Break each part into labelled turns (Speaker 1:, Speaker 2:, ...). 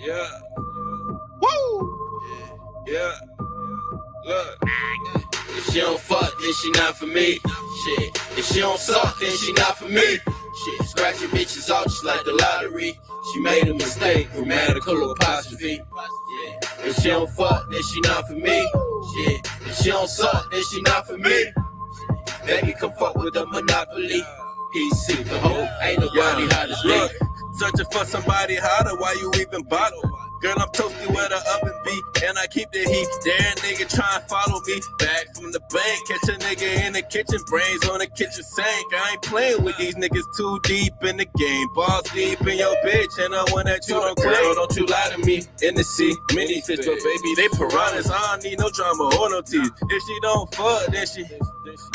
Speaker 1: Yeah. Woo! Yeah. Look. If she don't fuck, then she not for me. Shit. If she don't suck, then she not for me. Shit. Scratching bitches off just like the lottery. She made a mistake, grammatical apostrophe. Yeah. If she don't fuck, then she not for me. Shit. If she don't suck, then she not for me. Baby, come fuck with the monopoly. PC, the whole ain't nobody hot as me. Searching for somebody hotter, why you even bother? Girl, I'm toasty where the oven be, and I keep the heat. There, nigga, try and follow me. Back from the bank, catch a nigga in the kitchen, brains on the kitchen sink. I ain't playing with these niggas too deep in the game. Balls deep in your bitch, and I want that you don't claim. Girl, don't you lie to me. In the sea, mini fish, but baby, they piranhas. I don't need no drama or no teeth. If she don't fuck, then she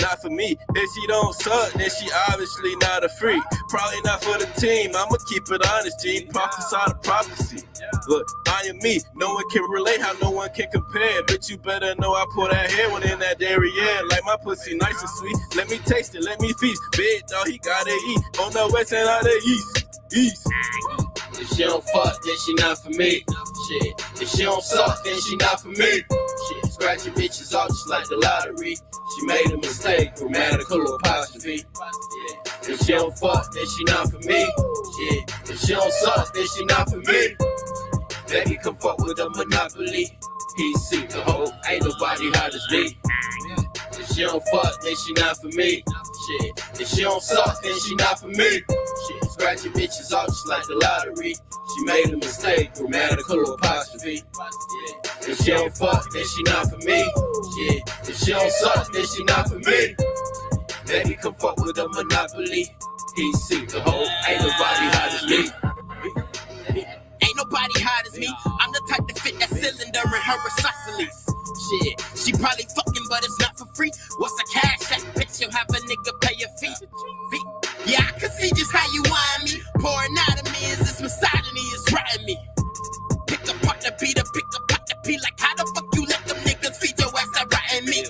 Speaker 1: not for me. If she don't suck, then she obviously not a freak. Probably not for the team. I'ma keep it honest, G. Prophesy the prophecy. Look, I am me. No one can relate how no one can compare. But you better know I pour that hair one in that dairy, yeah. Like my pussy nice and sweet. Let me taste it, let me feast. Big dog, he gotta eat. On the west and out the east. If she don't fuck, then she not for me. Shit. If she don't suck, then she not for me. Shit. Scratching bitches off just like the lottery. She made a mistake, grammatical apostrophe. Yeah. If she don't fuck, then she not for me. Shit. If she don't suck, then she not for me. Baby, come fuck with the monopoly. PC, the whole ain't nobody hot as me. If she don't fuck, then she not for me. Shit. If she don't suck, then she not for me. Shit. Scratching bitches off just like the lottery. She made a mistake, grammatical apostrophe. Yeah. If she don't fuck, then she not for me. Shit. If she don't suck, then she not for me. Baby, come fuck with the monopoly. PC, the whole ain't nobody hot as me.
Speaker 2: Ain't nobody hot as me. I'm the type to fit that cylinder in her isosceles. Shit, she probably fucking, but it's not for free. What's a CashApp? Bitch, you'll have a nigga pay your fee. Yeah, I can see just how you whine me. Pouring out of me is this misogyny is riding me. Pick apart the beat, pick apart the P. Like how the fuck you let them niggas feed your ass that riding me?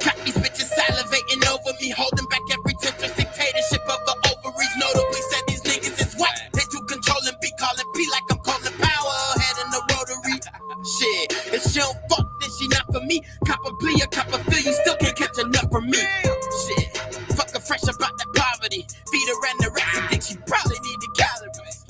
Speaker 2: Got these bitches salivating over me, holding back every temptress dictatorship of the ovaries. Notably said these niggas is white. They too controlling, be calling P like I'm calling power. Head in the rotary. Shit, if she don't fuck, then she not for me. Cop a plea, a cop a feel, you still can't catch a nut from me. Shit, fuck her fresh about that poverty. Feed her anorexic, think she probably need the calories.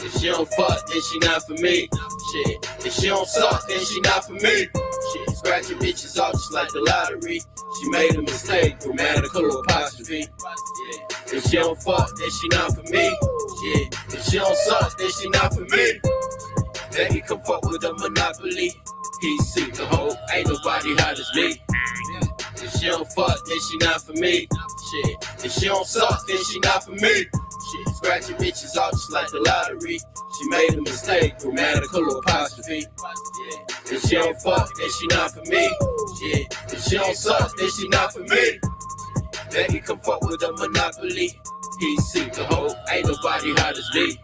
Speaker 1: If she don't fuck, then she not for me. Shit. If she don't suck, then she not for me. Shit. Scratching bitches off just like the lottery. She made a mistake, grammatical apostrophe. Yeah. If she don't fuck, then she not for me. Shit. If she don't suck, then she not for me. Baby, come fuck with the monopoly. PC, the whole ain't nobody hot as me. If she don't fuck, then she not for me. Shit. If she don't suck, then she not for me. Shit. Scratching bitches off just like the lottery. She made a mistake, grammatical apostrophe. Yeah. If she don't fuck, then she not for me. Shit. If she don't suck, then she not for me. Baby, come fuck with the monopoly. PC, the whole ain't nobody hot as me.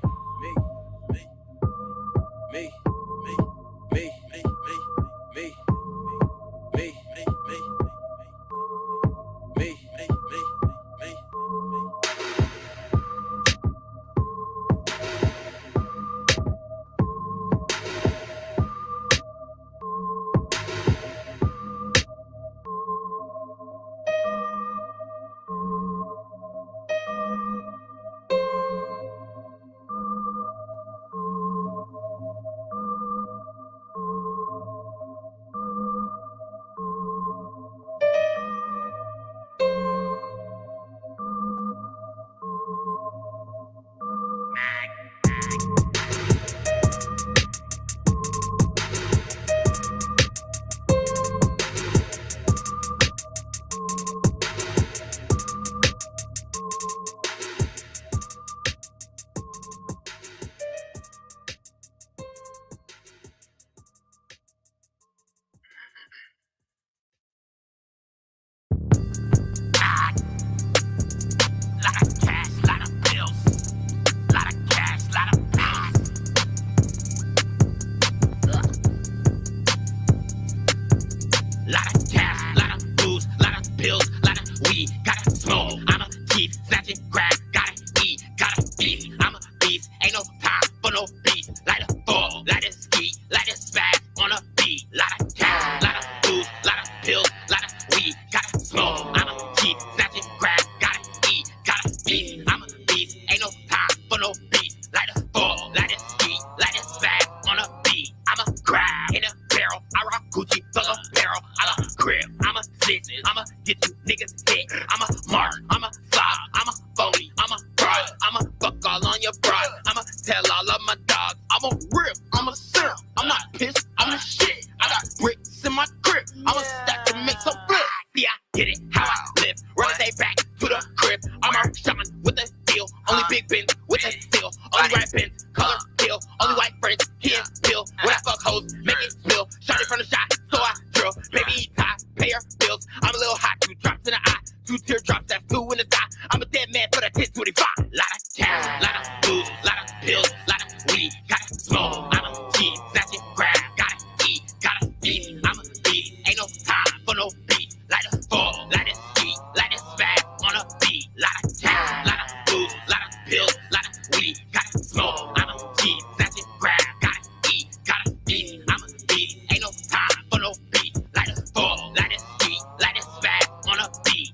Speaker 2: your broad. I'ma tell all of my dogs. I'm a rip, I'm a simp. I'm not pissed, I'm the shit. I got bricks in my crib. I'ma stack and make some flip. See, I get it, how I live. Run a day back to the crib. I'm a Sean with the deal. Only big Benz with the steel. Only right Benz, color kill. Only white friends, kid pill. When I fuck hoes, make it spill. Shot it from the shot, so I drill. Baby, eat tie, pay her bills. I'm a little hot, 2 drops in the eye. 2 teardrops, that's 2 in the thigh. I'm a dead man for the 1025. Lot of cash, lot of booze, lot of pills, lot of weed. Gotta smoke, I'm a cheese, snatch it, grab. Gotta eat, gotta eat. I'm a beat, ain't no time for no beat. Light a fall, light a ski, light a spaz on a beat. Lot of cash, lot of booze, lot of pills, lot of weed. Gotta smoke, I'm a cheese, snatch it, grab. Gotta eat, gotta eat. I'm a beat, ain't no time for no beat. Light a fall, light a ski, light a spaz on a beat.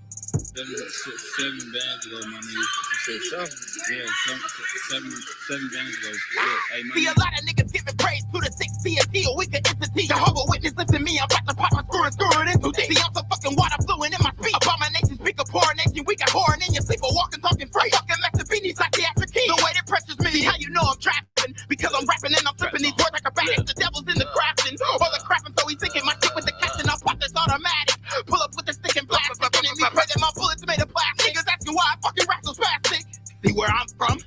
Speaker 3: 7 bands ago, my nigga. You said 7? Yeah, 7 bands ago. Yeah. Hey,
Speaker 2: See, a lot of niggas giving praise to the 6 a weaker entity. Jehovah Witness, listen to me, I'm about to pop my screwing into deep. See, I'm so fucking water fluent in my speech. Abomination, speak a poor nation, we got whoring in your sleep, or walking, talking free. Fucking Masterbeanies like the after key. The way that pressures me, see how you know I'm trapping? Because I'm rapping and I'm flipping these words like a bat. The devil's in the crafting, or the crapping, so he's thinking my shit with the captain. I'll pop this automatic. Pull up with the stick and blast. Fucking in me, pray that my bullets made of plastic. Niggas asking why I fucking rap so spastic. See where I'm from?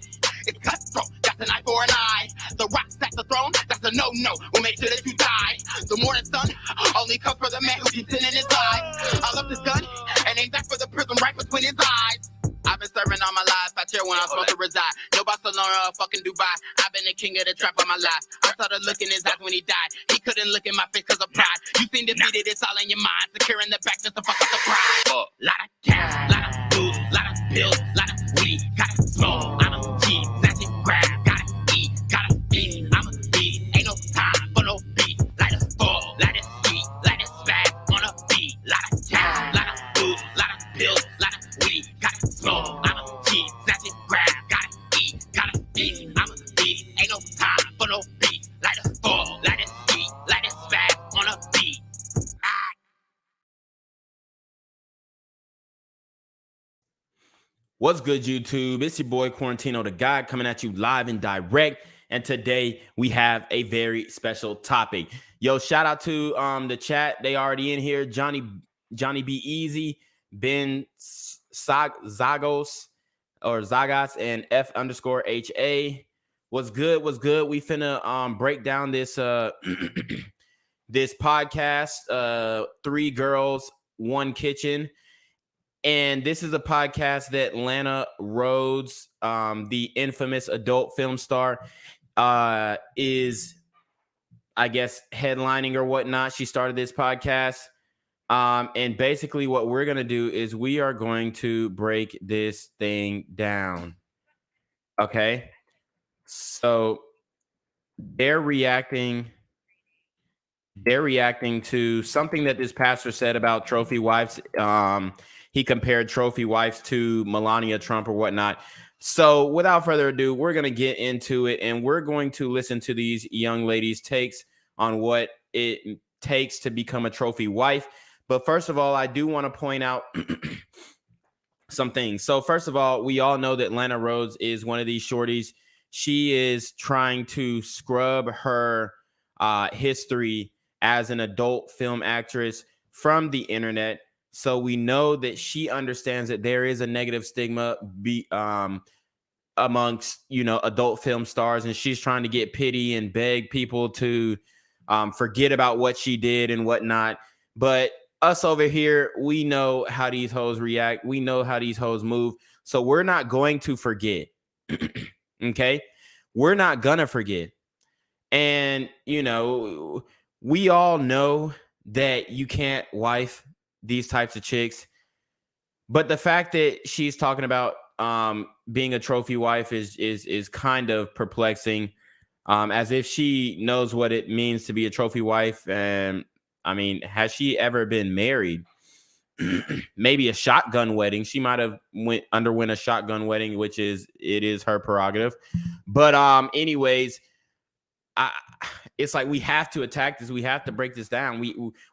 Speaker 2: It's cutthroat, that's an eye for an eye. The rocks at the throne, that's a no-no. We'll make sure that you die. The morning sun only comes for the man who keeps sin in his eye. I love this gun, and ain't that for the prism right between his eyes. I've been serving all my life, I chill when I'm supposed to reside. No Barcelona or fucking Dubai. I've been the king of the trap all my life. I started looking his eyes when he died. He couldn't look in my face cause of pride. You seem defeated, it's all in your mind. Securing the back just to fuck up the pride. Lot of cash, lot of booze, lot of pills, lot of weed. Gotta smoke, I'm a cheese, snatch it, grab. Gotta eat, I'm a beat. Ain't no time for no beat. Light a fall, light a ski, light a spaz on a beat. Lot of cash, lot of booze, lot of pills, lot of weed. Gotta smoke, I'm a cheese, snatch it, grab. Gotta eat, I'm a beat. Ain't no time for no beat. Light a fall, light a ski, light a spaz on a beat.
Speaker 4: What's good, YouTube? It's your boy Quarantino Da GAWD coming at you live and direct. And today we have a very special topic. Yo, shout out to the chat. They already in here. Johnny B Easy, Ben Zagos and F_HA. What's good? What's good? We finna break down this this podcast. 3 girls, 1 kitchen. And this is a podcast that Lana Rhoades, the infamous adult film star, is, I guess, headlining or whatnot. She started this podcast. And basically what we're going to do is we are going to break this thing down. Okay? So they're reacting to something that this pastor said about trophy wives. He compared trophy wives to Melania Trump or whatnot. So without further ado, we're going to get into it, and we're going to listen to these young ladies' takes on what it takes to become a trophy wife. But first of all, I do want to point out some things. So first of all, we all know that Lana Rhoades is one of these shorties. She is trying to scrub her history as an adult film actress from the internet. So we know that she understands that there is a negative stigma amongst, adult film stars, and she's trying to get pity and beg people to forget about what she did and whatnot. But us over here, we know how these hoes react. We know how these hoes move. So we're not going to forget. Okay? We're not gonna forget. And, we all know that you can't wife these types of chicks. But the fact that she's talking about being a trophy wife is kind of perplexing, as if she knows what it means to be a trophy wife. And I mean, has she ever been married? Maybe a shotgun wedding. She might have underwent a shotgun wedding, which is her prerogative. But anyways, it's like we have to attack this. We have to break this down.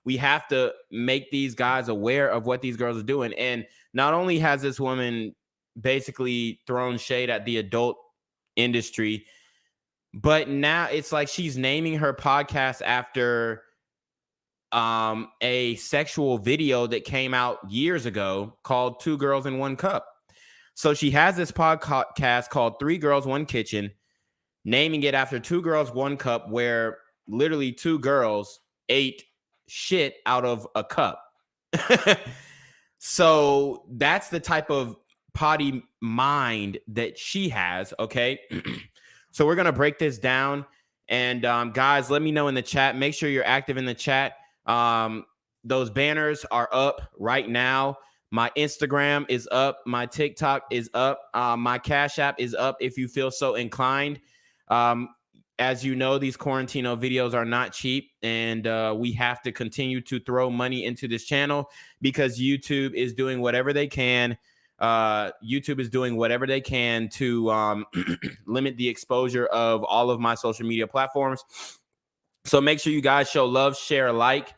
Speaker 4: We have to make these guys aware of what these girls are doing. And not only has this woman basically thrown shade at the adult industry. But now it's like she's naming her podcast after a sexual video that came out years ago called Two Girls in One Cup. So she has this podcast called Three Girls, One Kitchen, naming it after Two Girls, One Cup, where literally two girls ate shit out of a cup. So that's the type of potty mind that she has, okay? So we're going to break this down. And guys, let me know in the chat. Make sure you're active in the chat. Those banners are up right now. My Instagram is up. My TikTok is up. My Cash App is up if you feel so inclined. As you know, these Quarantino videos are not cheap, and we have to continue to throw money into this channel because YouTube is doing whatever they can. YouTube is doing whatever they can to limit the exposure of all of my social media platforms. So make sure you guys show love, share, like.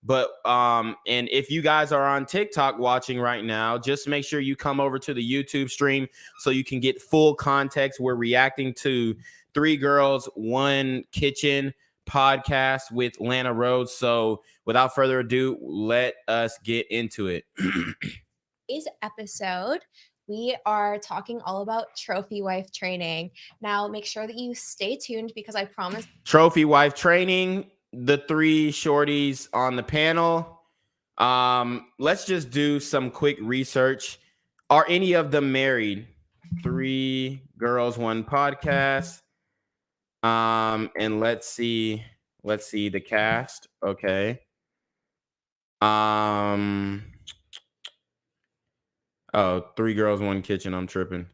Speaker 4: But and if you guys are on TikTok watching right now, just make sure you come over to the YouTube stream so you can get full context. We're reacting to Three Girls, One Kitchen podcast with Lana Rhoades. So without further ado, let us get into it.
Speaker 5: Today's episode, we are talking all about trophy wife training. Now, make sure that you stay tuned because I promise.
Speaker 4: Trophy wife training, the three shorties on the panel. Let's just do some quick research. Are any of them married? Three Girls, One Podcast. And let's see the cast. Okay. Oh, Three Girls, One Kitchen. I'm tripping.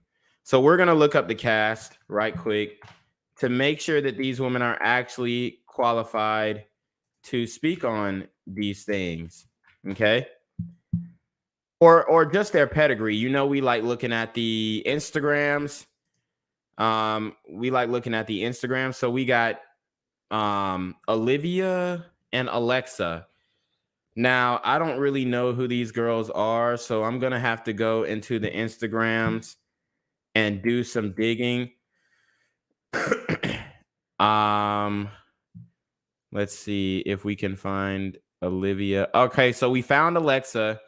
Speaker 4: So we're going to look up the cast right quick to make sure that these women are actually qualified to speak on these things. Okay. Or just their pedigree. You know, we like looking at the Instagrams. So we got Olivia and Alexa. Now, I don't really know who these girls are, so I'm going to have to go into the Instagrams and do some digging. Let's see if we can find Olivia. Okay, so we found Alexa.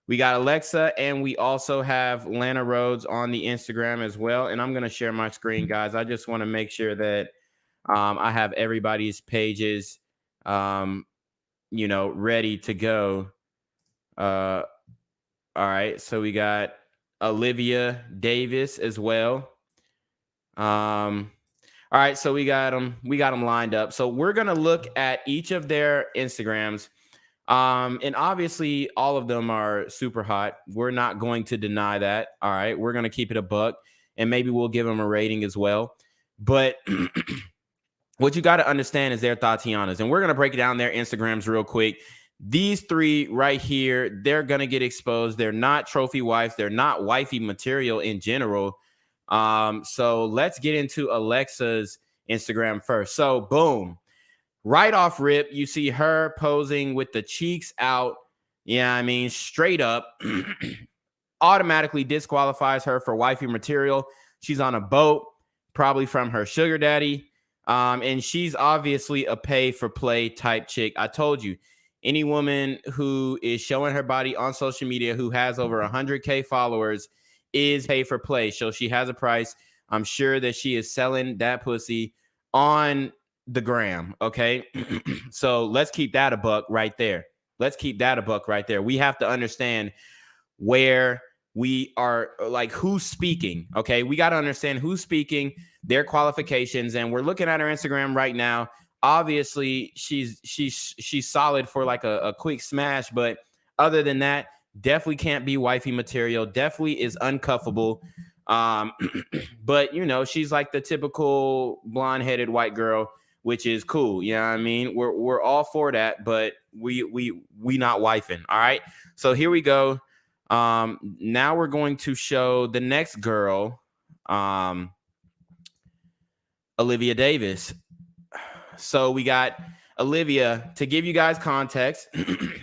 Speaker 4: We got Alexa, and we also have Lana Rhoades on the Instagram as well. And I'm going to share my screen, guys. I just want to make sure that I have everybody's pages ready to go. All right, so we got Olivia Davis as well. All right, so we got them lined up. So we're gonna look at each of their Instagrams. And obviously all of them are super hot. We're not going to deny that. All right, we're gonna keep it a buck, and maybe we'll give them a rating as well. But what you got to understand is their Tatianas, and we're going to break down their Instagrams real quick. These three right here, they're going to get exposed. They're not trophy wives. They're not wifey material in general. So let's get into Alexa's Instagram first. So boom, right off rip, you see her posing with the cheeks out. Yeah, I mean, straight up automatically disqualifies her for wifey material. She's on a boat, probably from her sugar daddy. And she's obviously a pay for play type chick. I told you, any woman who is showing her body on social media who has over 100K followers is pay for play. So she has a price. I'm sure that she is selling that pussy on the gram. Okay. So let's keep that a buck right there. We have to understand where we are, like, who's speaking. Okay. We got to understand who's speaking, their qualifications. And we're looking at her Instagram right now. Obviously she's solid for like a quick smash, but other than that, definitely can't be wifey material. Definitely is uncuffable. But you know, she's like the typical blonde-headed white girl, which is cool. You know what I mean? We're all for that, but we not wifing. All right. So here we go. Now we're going to show the next girl, Olivia Davis. So we got Olivia. To give you guys context,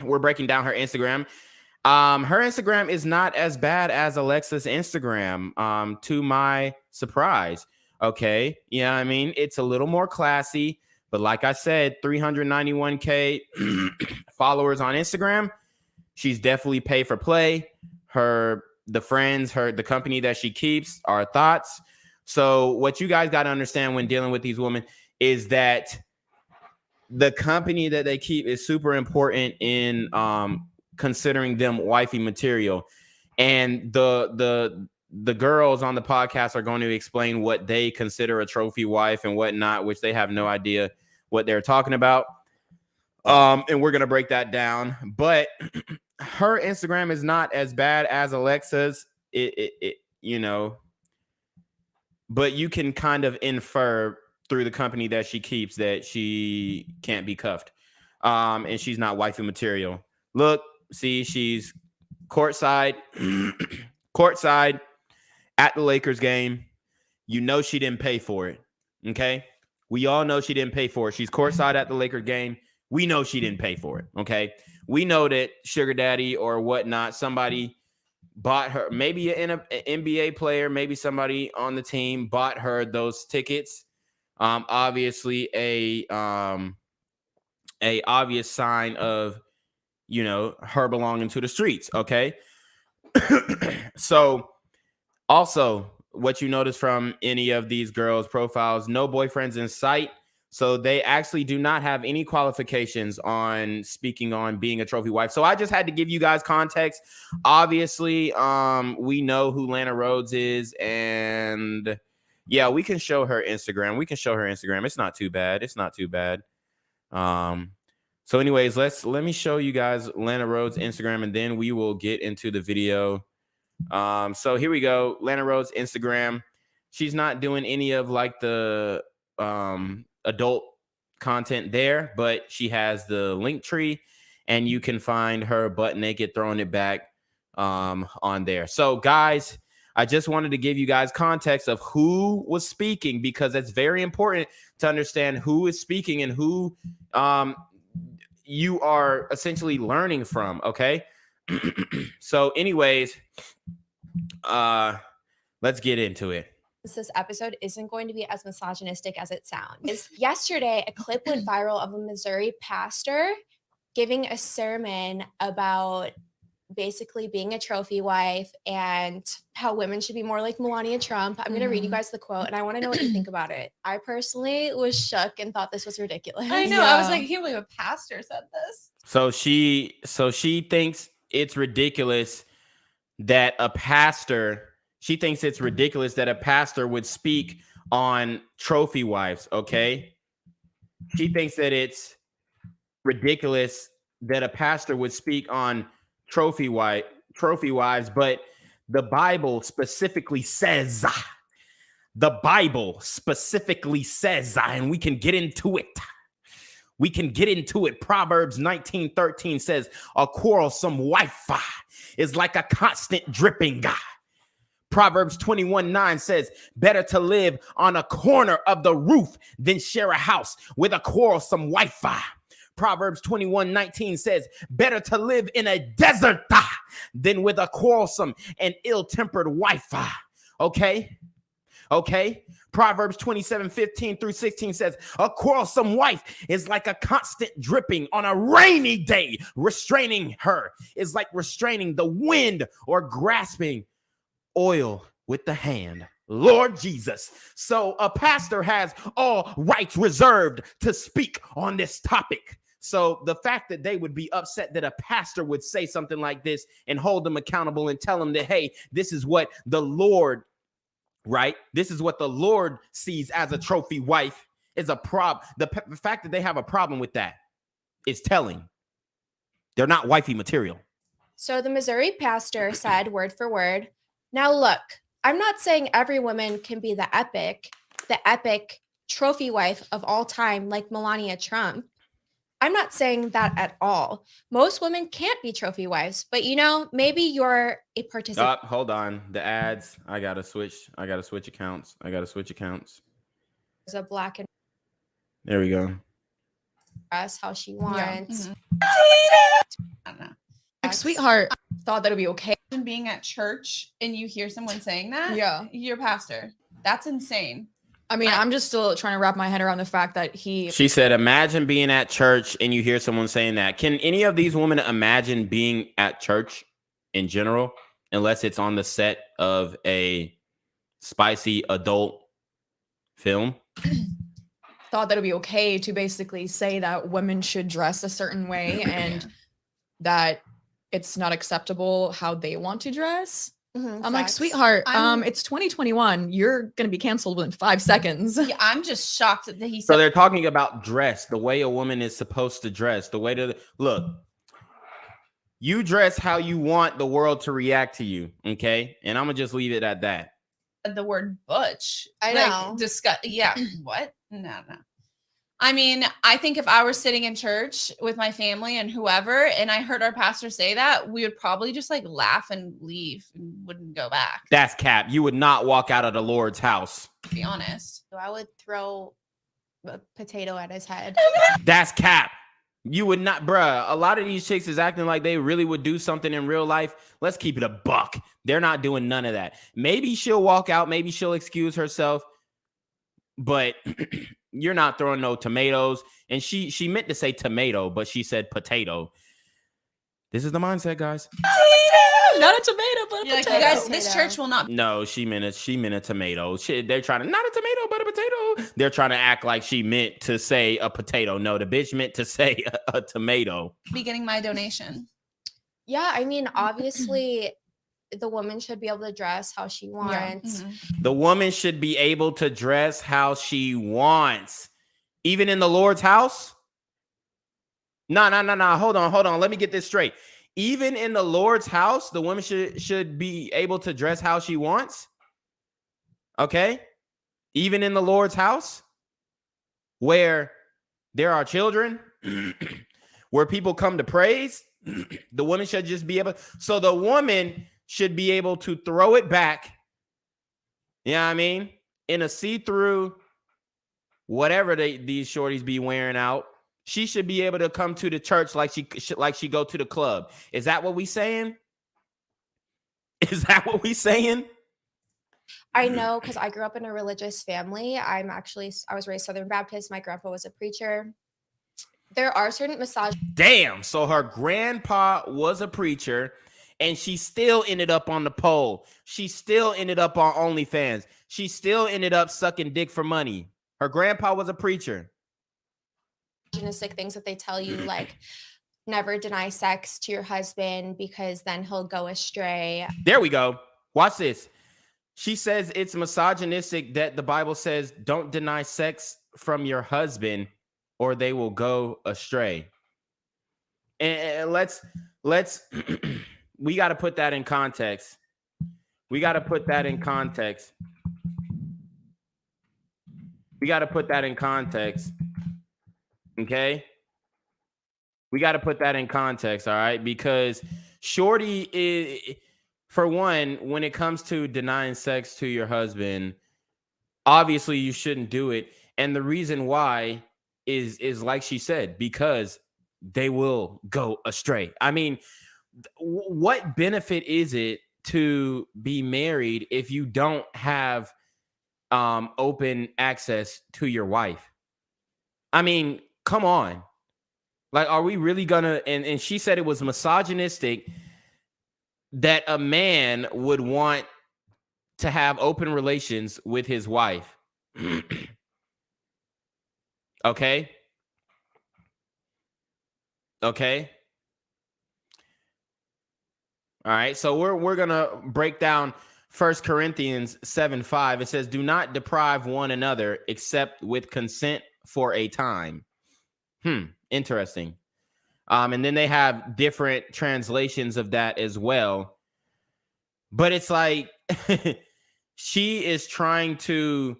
Speaker 4: we're breaking down her Instagram. Her Instagram is not as bad as Alexa's Instagram, to my surprise. Okay. Yeah, I mean, it's a little more classy. But like I said, 391K followers on Instagram. She's definitely pay for play. The company that she keeps, our thoughts. So what you guys got to understand when dealing with these women is that the company that they keep is super important in considering them wifey material. And the girls on the podcast are going to explain what they consider a trophy wife and whatnot, which they have no idea what they're talking about. And we're gonna break that down. But her Instagram is not as bad as Alexa's. But you can kind of infer through the company that she keeps that she can't be cuffed. And she's not wifey material. Look, see, she's courtside at the Lakers game. You know she didn't pay for it. Okay? We all know she didn't pay for it. She's courtside at the Lakers game. We know she didn't pay for it. Okay? We know that sugar daddy or whatnot, somebody bought her, maybe an NBA player, maybe somebody on the team bought her those tickets. Obviously a obvious sign of, her belonging to the streets. Okay. So also what you notice from any of these girls' profiles, no boyfriends in sight. So they actually do not have any qualifications on speaking on being a trophy wife. So I just had to give you guys context. Obviously, we know who Lana Rhoades is, and yeah, we can show her Instagram. It's not too bad. So anyways, let me show you guys Lana Rhoades' Instagram, and then we will get into the video. So here we go. Lana Rhoades' Instagram. She's not doing any of like the adult content there, but she has the link tree, and you can find her butt naked throwing it back on there. So guys, I just wanted to give you guys context of who was speaking, because it's very important to understand who is speaking and who you are essentially learning from. Okay. So anyways, let's get into it.
Speaker 5: This episode isn't going to be as misogynistic as it sounds. Yesterday, a clip went viral of a Missouri pastor giving a sermon about basically being a trophy wife and how women should be more like Melania Trump. I'm going to read you guys the quote, and I want to know what you think about it. I personally was shook and thought this was ridiculous.
Speaker 6: I know. Yeah. I was like, I can't believe a pastor said this.
Speaker 4: So she thinks it's ridiculous that a pastor... She thinks it's ridiculous that a pastor would speak on trophy wives, okay? She thinks that it's ridiculous that a pastor would speak on trophy wives, but the Bible specifically says, and we can get into it. Proverbs 19:13 says, a quarrelsome wife is like a constant dripping. Proverbs 21:9 says, better to live on a corner of the roof than share a house with a quarrelsome wife. Proverbs 21:19 says, better to live in a desert than with a quarrelsome and ill-tempered wife. Okay. Proverbs 27:15 through 16 says, a quarrelsome wife is like a constant dripping on a rainy day. Restraining her is like restraining the wind or grasping oil with the hand. Lord Jesus. So a pastor has all rights reserved to speak on this topic. So the fact that they would be upset that a pastor would say something like this and hold them accountable and tell them that, hey, this is what the Lord, right? This is what the Lord sees as a trophy wife is a problem. The fact that they have a problem with that is telling. They're not wifey material.
Speaker 5: So the Missouri pastor said, word for word, now look, I'm not saying every woman can be the epic trophy wife of all time like Melania Trump. I'm not saying that at all. Most women can't be trophy wives, but maybe you're a participant.
Speaker 4: Hold on. The ads. I gotta switch accounts.
Speaker 5: There's a black and
Speaker 4: there we go.
Speaker 5: dress how she wants.
Speaker 6: I don't know. Like, sweetheart, thought that would be okay. Being at church and you hear someone saying that, you're a pastor. That's insane. I mean, I'm just still trying to wrap my head around the fact that
Speaker 4: She said, imagine being at church and you hear someone saying that. Can any of these women imagine being at church in general, unless it's on the set of a spicy adult film?
Speaker 6: thought that it'd be okay to basically say that women should dress a certain way and that it's not acceptable how they want to dress. I'm like, sweetheart, it's 2021. You're gonna be canceled within 5 seconds.
Speaker 7: Yeah, I'm just shocked that he said.
Speaker 4: So they're talking about dress, the way a woman is supposed to dress, the way to look. You dress how you want the world to react to you, okay? And I'm gonna just leave it at that.
Speaker 7: The word butch.
Speaker 5: I know.
Speaker 7: Yeah. What? No. I mean, I think if I were sitting in church with my family and whoever, and I heard our pastor say that, we would probably just like laugh and leave and wouldn't go back.
Speaker 4: That's cap. You would not walk out of the Lord's house.
Speaker 7: To be honest.
Speaker 5: So I would throw a potato at his head.
Speaker 4: That's cap. You would not, bruh. A lot of these chicks is acting like they really would do something in real life. Let's keep it a buck. They're not doing none of that. Maybe she'll walk out. Maybe she'll excuse herself. But you're not throwing no tomatoes. And she meant to say tomato, but she said potato. This is the mindset, guys.
Speaker 6: Not a tomato, but a potato.
Speaker 7: You guys, this church will not.
Speaker 4: No, she meant a tomato. They're trying to, not a tomato, but a potato. They're trying to act like she meant to say a potato. No, the bitch meant to say a tomato.
Speaker 7: Be getting my donation.
Speaker 5: Yeah, I mean, obviously, the woman should be able to dress how she wants.
Speaker 7: Yeah.
Speaker 4: The woman should be able to dress how she wants. Even in the Lord's house? No. Hold on. Let me get this straight. Even in the Lord's house, the woman should be able to dress how she wants. Okay? Even in the Lord's house, where there are children, where people come to praise, the woman should just be able. So the woman should be able to throw it back. You know what I mean? In a see-through, whatever these shorties be wearing out. She should be able to come to the church like she go to the club. Is that what we saying? Is that what we saying?
Speaker 5: I know, because I grew up in a religious family. I was raised Southern Baptist. My grandpa was a preacher. There are certain
Speaker 4: Damn. So her grandpa was a preacher, and she still ended up on the pole. She still ended up on OnlyFans. She still ended up sucking dick for money. Her grandpa was a preacher.
Speaker 5: Things that they tell you, like never deny sex to your husband because then he'll go astray.
Speaker 4: There we go. Watch this. She says it's misogynistic that the Bible says don't deny sex from your husband or they will go astray. And let's we got to put that in context. We got to put that in context. Okay, we got to put that in context, all right? Because shorty is, for one, when it comes to denying sex to your husband, obviously you shouldn't do it. And the reason why is like she said, because they will go astray. I mean, what benefit is it to be married if you don't have open access to your wife? I mean, come on. Like, are we really gonna, and she said it was misogynistic that a man would want to have open relations with his wife. Okay. All right. So we're gonna break down 1 Corinthians 7:5. It says, do not deprive one another except with consent for a time. Interesting. And then they have different translations of that as well. But it's like she is trying to,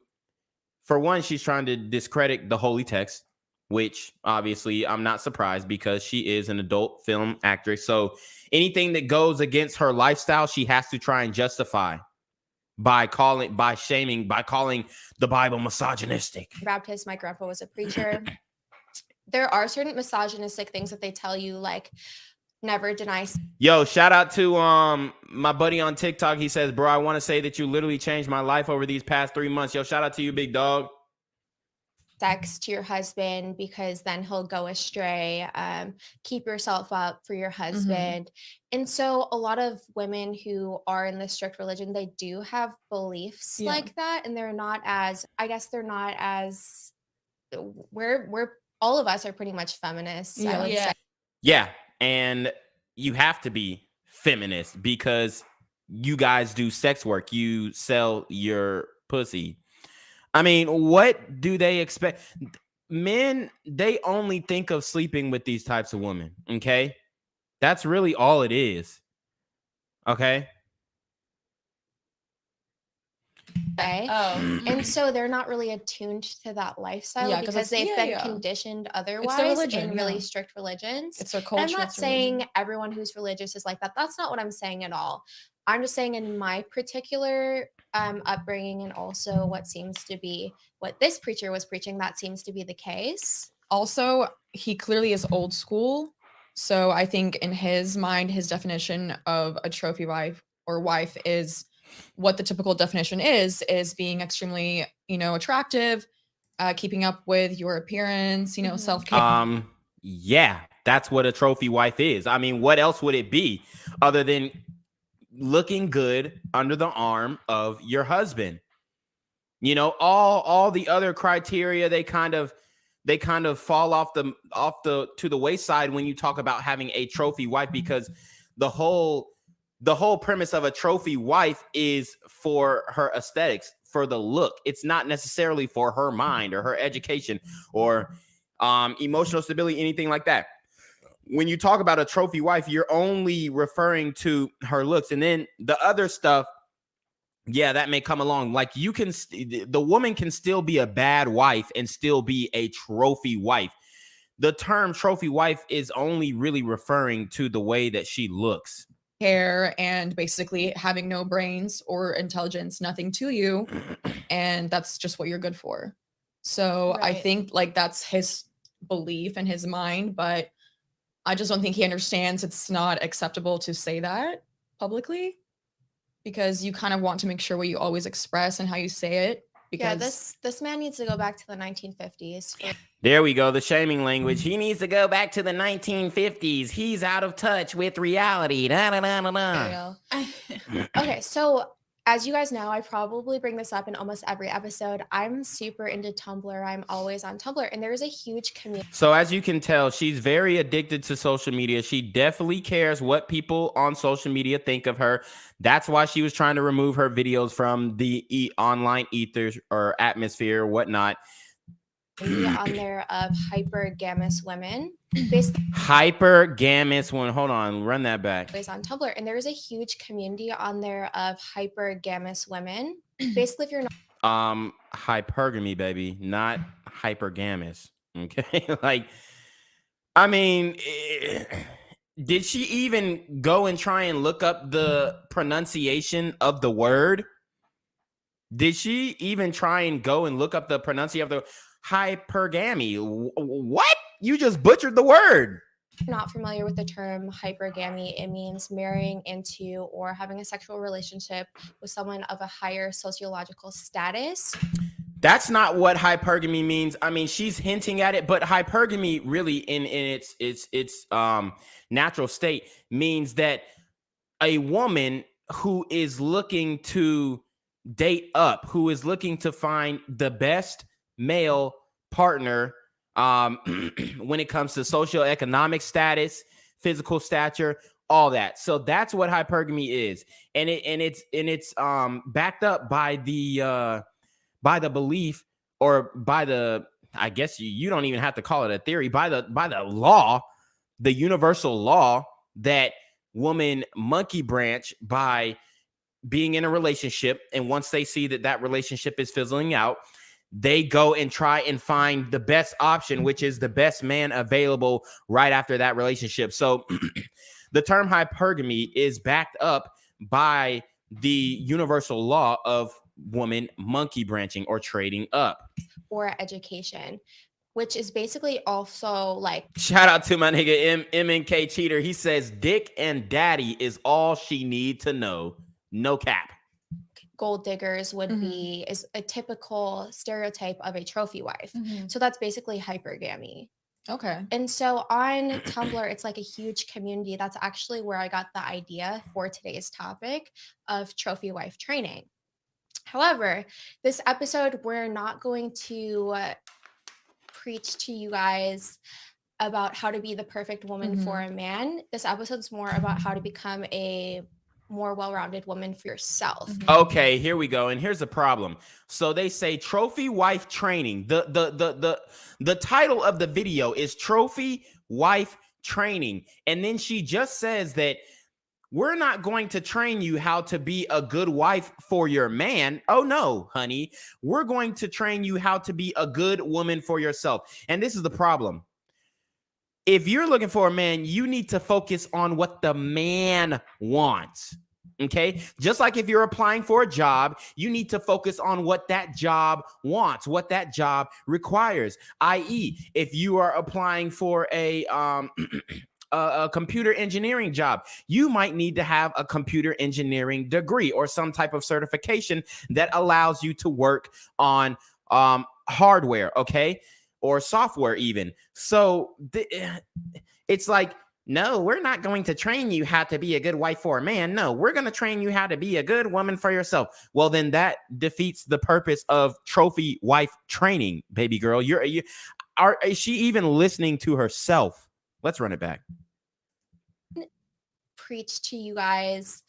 Speaker 4: for one, she's trying to discredit the holy text, which obviously I'm not surprised because she is an adult film actress. So anything that goes against her lifestyle, she has to try and justify by calling the Bible misogynistic.
Speaker 5: Baptist, my grandpa was a preacher. There are certain misogynistic things that they tell you, like never deny.
Speaker 4: Yo, shout out to my buddy on TikTok. He says, bro, I want to say that you literally changed my life over these past 3 months. Yo, shout out to you, big dog.
Speaker 5: Sex to your husband, because then he'll go astray. Keep yourself up for your husband. And so a lot of women who are in the strict religion, they do have beliefs like that, and they're not as, I guess they're not as, we're all of us are pretty much feminists. I would say.
Speaker 4: Yeah, and you have to be feminist because you guys do sex work. You sell your pussy. I mean, what do they expect? Men, they only think of sleeping with these types of women, okay? That's really all it is, okay?
Speaker 5: And so they're not really attuned to that lifestyle because they've been conditioned otherwise in really strict religions.
Speaker 6: It's their culture.
Speaker 5: I'm not saying everyone who's religious is like that. That's not what I'm saying at all. I'm just saying in my particular upbringing, and also what seems to be what this preacher was preaching, that seems to be the case.
Speaker 6: Also, he clearly is old school. So I think in his mind, his definition of a trophy wife or wife is what the typical definition is being extremely, attractive, keeping up with your appearance, self-care.
Speaker 4: Yeah, that's what a trophy wife is. I mean, what else would it be other than looking good under the arm of your husband? All the other criteria, they kind of fall off the to the wayside when you talk about having a trophy wife, because the whole premise of a trophy wife is for her aesthetics, for the look. It's not necessarily for her mind or her education or emotional stability, anything like that. When you talk about a trophy wife, you're only referring to her looks, and then the other stuff, yeah, that may come along. Like the woman can still be a bad wife and still be a trophy wife. The term trophy wife is only really referring to the way that she looks.
Speaker 6: Hair and basically having no brains or intelligence, nothing to you, and that's just what you're good for. So I think that's his belief in his mind, but I just don't think he understands it's not acceptable to say that publicly, because you kind of want to make sure what you always express and how you say it. Because
Speaker 5: this man needs to go back to the 1950s.
Speaker 4: There we go. The shaming language. He needs to go back to the 1950s. He's out of touch with reality.
Speaker 5: Okay, so as you guys know, I probably bring this up in almost every episode. I'm super into Tumblr. I'm always on Tumblr, and there is a huge community.
Speaker 4: So as you can tell, she's very addicted to social media. She definitely cares what people on social media think of her. That's why she was trying to remove her videos from the online ether or atmosphere or whatnot.
Speaker 5: On there of hypergamous women.
Speaker 4: Hypergamous one. Hold on, run that back.
Speaker 5: On Tumblr, and there is a huge community on there of hypergamous women. Basically, if you're not
Speaker 4: hypergamy, baby, not hypergamous. Okay, like, I mean, did she even go and try and look up the pronunciation of the word? Did she even try and go and look up the pronunciation of the hypergamy? What? You just butchered the word.
Speaker 5: Not familiar with the term hypergamy, it means marrying into or having a sexual relationship with someone of a higher sociological status.
Speaker 4: That's not what hypergamy means. I mean, she's hinting at it, but hypergamy really in its natural state means that a woman who is looking to date up, who is looking to find the best male partner when it comes to socioeconomic status, physical stature, all that. So that's what hypergamy is, and it's backed up by the belief, or by the, I guess you don't even have to call it a theory, by the law, the universal law that women monkey branch by being in a relationship, and once they see that relationship is fizzling out, they go and try and find the best option, which is the best man available right after that relationship. So the term hypergamy is backed up by the universal law of woman monkey branching or trading up.
Speaker 5: Or education. which is basically also like,
Speaker 4: shout out to my nigga MNK Cheater. He says dick and daddy is all she need to know. No cap.
Speaker 5: gold diggers would be is a typical stereotype of a trophy wife. So that's basically hypergamy.
Speaker 6: Okay.
Speaker 5: And so on Tumblr, it's like a huge community. That's actually where I got the idea for today's topic of trophy wife training. However, this episode, we're not going to preach to you guys about how to be the perfect woman for a man. This episode's more about how to become a more well-rounded woman for yourself.
Speaker 4: Okay, here we go. And here's the problem. So they say trophy wife training. The title of the video is trophy wife training. And then she just says that we're not going to train you how to be a good wife for your man. Oh no, honey. We're going to train you how to be a good woman for yourself. And this is the problem. If you're looking for a man, you need to focus on what the man wants. Okay? Just like if you're applying for a job, you need to focus on what that job wants, what that job requires. i.e., if you are applying for a computer engineering job, you might need to have a computer engineering degree or some type of certification that allows you to work on hardware, okay? Or software even. So it's like, no, we're not going to train you how to be a good wife for a man. No, we're going to train you how to be a good woman for yourself. Well, then that defeats the purpose of trophy wife training, baby girl. Is she even listening to herself? Let's run it back.
Speaker 5: Preach to you guys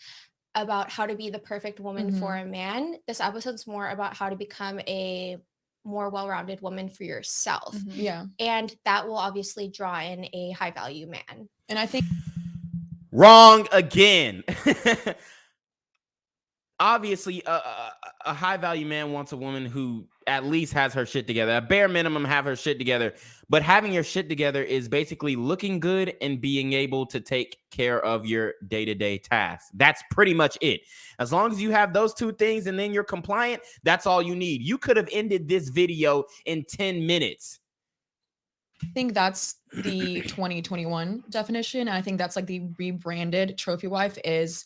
Speaker 5: about how to be the perfect woman for a man. This episode's more about how to become a more well-rounded woman for yourself.
Speaker 6: Yeah.
Speaker 5: And that will obviously draw in a high-value man.
Speaker 6: And I think
Speaker 4: wrong again. Obviously, a high-value man wants a woman who at least has her shit together. A bare minimum, have her shit together. But having your shit together is basically looking good and being able to take care of your day-to-day tasks. That's pretty much it. As long as you have those two things and then you're compliant, that's all you need. You could have ended this video in 10 minutes.
Speaker 6: I think that's the 2021 definition. I think that's like the rebranded trophy wife, is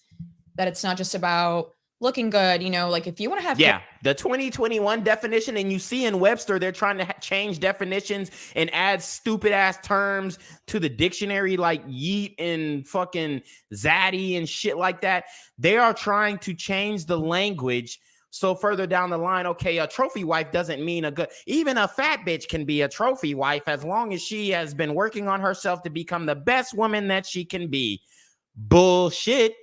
Speaker 6: that it's not just about looking good, like if you want to have
Speaker 4: the 2021 definition, and you see in Webster they're trying to change definitions and add stupid ass terms to the dictionary like yeet and fucking zaddy and shit like that. They are trying to change the language. So further down the line, okay, a trophy wife doesn't mean even a fat bitch can be a trophy wife as long as she has been working on herself to become the best woman that she can be. Bullshit.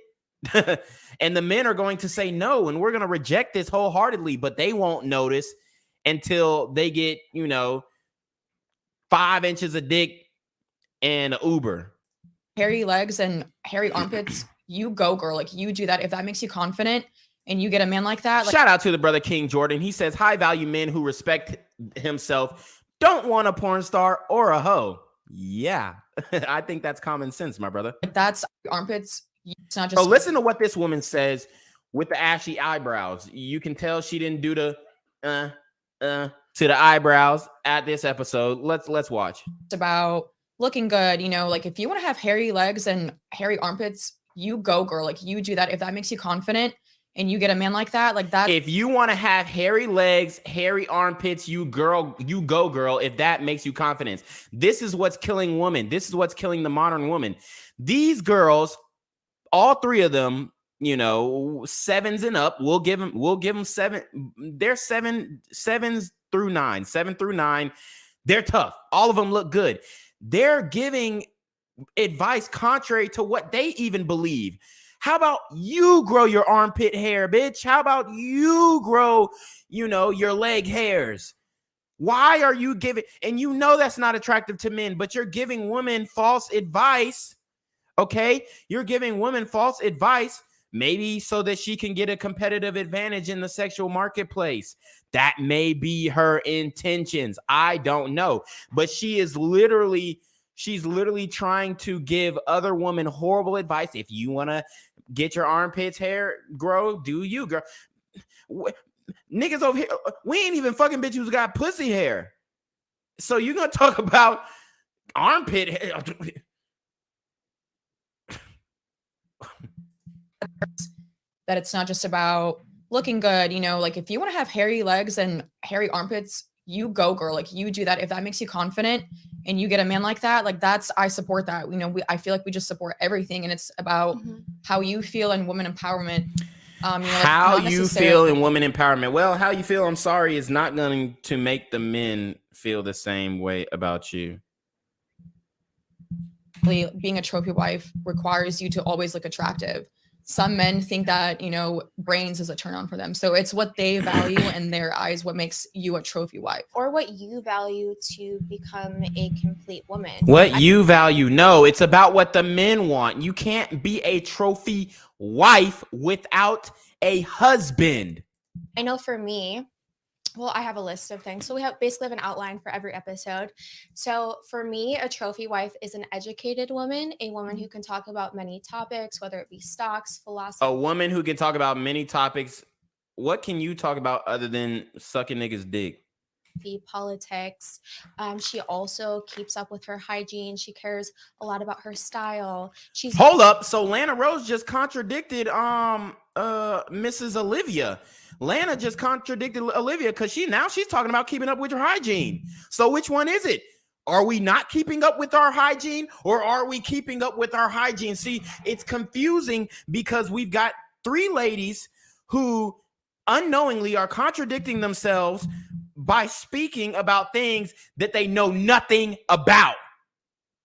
Speaker 4: And the men are going to say no, and we're going to reject this wholeheartedly, but they won't notice until they get, 5 inches of dick and an Uber.
Speaker 6: Hairy legs and hairy armpits, you go, girl. Like, you do that. If that makes you confident and you get a man like that.
Speaker 4: Shout out to the brother King Jordan. He says high value men who respect himself don't want a porn star or a hoe. Yeah, I think that's common sense, my brother.
Speaker 6: That's armpits. It's not just.
Speaker 4: So listen to what this woman says with the ashy eyebrows. You can tell she didn't do the to the eyebrows at this episode. Let's watch.
Speaker 6: It's about looking good, like if you want to have hairy legs and hairy armpits, you go, girl. Like, you do that. If that makes you confident and you get a man like that,
Speaker 4: If you want to have hairy legs, hairy armpits, you go, girl. If that makes you confident. This is what's killing women. This is what's killing the modern woman. These girls, all three of them, 7s and up. We'll give them 7. They're 7s through 9. 7 through 9. They're tough. All of them look good. They're giving advice contrary to what they even believe. How about you grow your armpit hair, bitch? How about you grow, your leg hairs? Why are you giving? And that's not attractive to men, but you're giving women false advice. Okay, you're giving women false advice, maybe so that she can get a competitive advantage in the sexual marketplace. That may be her intentions. I don't know. But she's literally trying to give other women horrible advice. If you want to get your armpits hair grow, do you, girl? Niggas over here, we ain't even fucking bitch who's got pussy hair. So you're gonna talk about armpit hair?
Speaker 6: That it's not just about looking good, you know, like if you want to have hairy legs and hairy armpits, you go, girl. Like you do that. If that makes you confident and you get a man like that, like that's, I support that. You know, I feel like we just support everything, and it's about how you feel in women empowerment. You know, like
Speaker 4: How
Speaker 6: not
Speaker 4: you feel in women empowerment? Well, how you feel, I'm sorry, is not going to make the men feel the same way about you.
Speaker 6: Being a trophy wife requires you to always look attractive. Some men think that, you know, brains is a turn on for them. So it's what they value in their eyes, what makes you a trophy wife.
Speaker 5: Or what you value to become a complete woman.
Speaker 4: What you value. No, it's about what the men want. You can't be a trophy wife without a husband.
Speaker 5: I know for me, well, I have a list of things. So we basically have an outline for every episode. So for me, a trophy wife is an educated woman, a woman who can talk about many topics, whether it be stocks, philosophy.
Speaker 4: A woman who can talk about many topics. What can you talk about other than sucking niggas' dick?
Speaker 5: Politics. She also keeps up with her hygiene. She cares a lot about her style.
Speaker 4: Hold up. So Lana Rhoades just contradicted Mrs. Olivia. Lana just contradicted Olivia because she's talking about keeping up with her hygiene. So which one is it? Are we not keeping up with our hygiene, or are we keeping up with our hygiene? See, it's confusing because we've got three ladies who unknowingly are contradicting themselves by speaking about things that they know nothing about.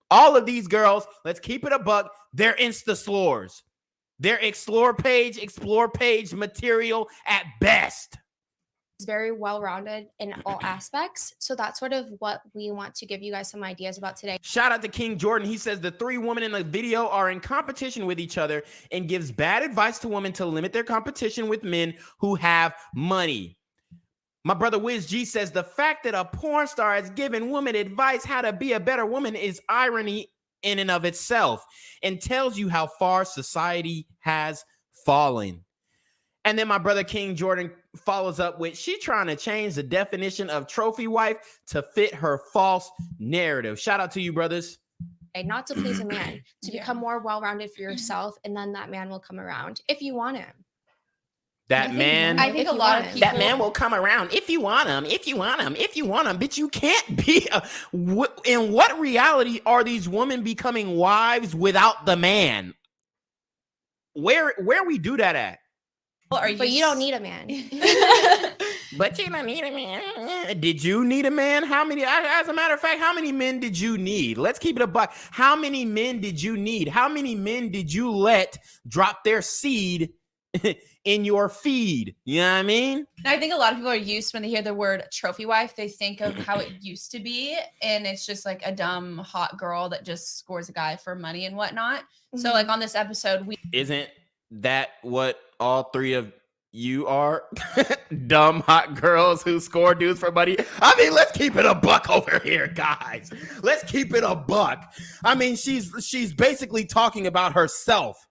Speaker 4: All of these girls, let's keep it a buck, they're Insta-slores. They're explore page material at best.
Speaker 5: It's very well-rounded in all aspects. So that's sort of what we want to give you guys some ideas about today.
Speaker 4: Shout out to King Jordan. He says the three women in the video are in competition with each other and gives bad advice to women to limit their competition with men who have money. My brother Wiz G says the fact that a porn star has given women advice how to be a better woman is irony in and of itself, and tells you how far society has fallen. And then my brother King Jordan follows up with, she trying to change the definition of trophy wife to fit her false narrative. Shout out to you, brothers.
Speaker 5: Not to please a man, to become more well-rounded for yourself, and then that man will come around if you want him.
Speaker 7: I think a lot of people,
Speaker 4: that man will come around if you want him, if you want him. But you can't be in what reality are these women becoming wives without the man? Where we do that at?
Speaker 5: But you don't need a man.
Speaker 4: But you don't need a man. Did you need a man? How many? As a matter of fact, how many men did you need? Let's keep it a buck. How many men did you need? How many men did you let drop their seed in your feed? You know what I mean?
Speaker 7: I think a lot of people are used, when they hear the word trophy wife, they think of how it used to be, and it's just like a dumb hot girl that just scores a guy for money and whatnot. So like on this episode,
Speaker 4: isn't that what all three of you are? Dumb hot girls who score dudes for money. I mean, let's keep it a buck over here, guys. Let's keep it a buck. I mean, she's basically talking about herself.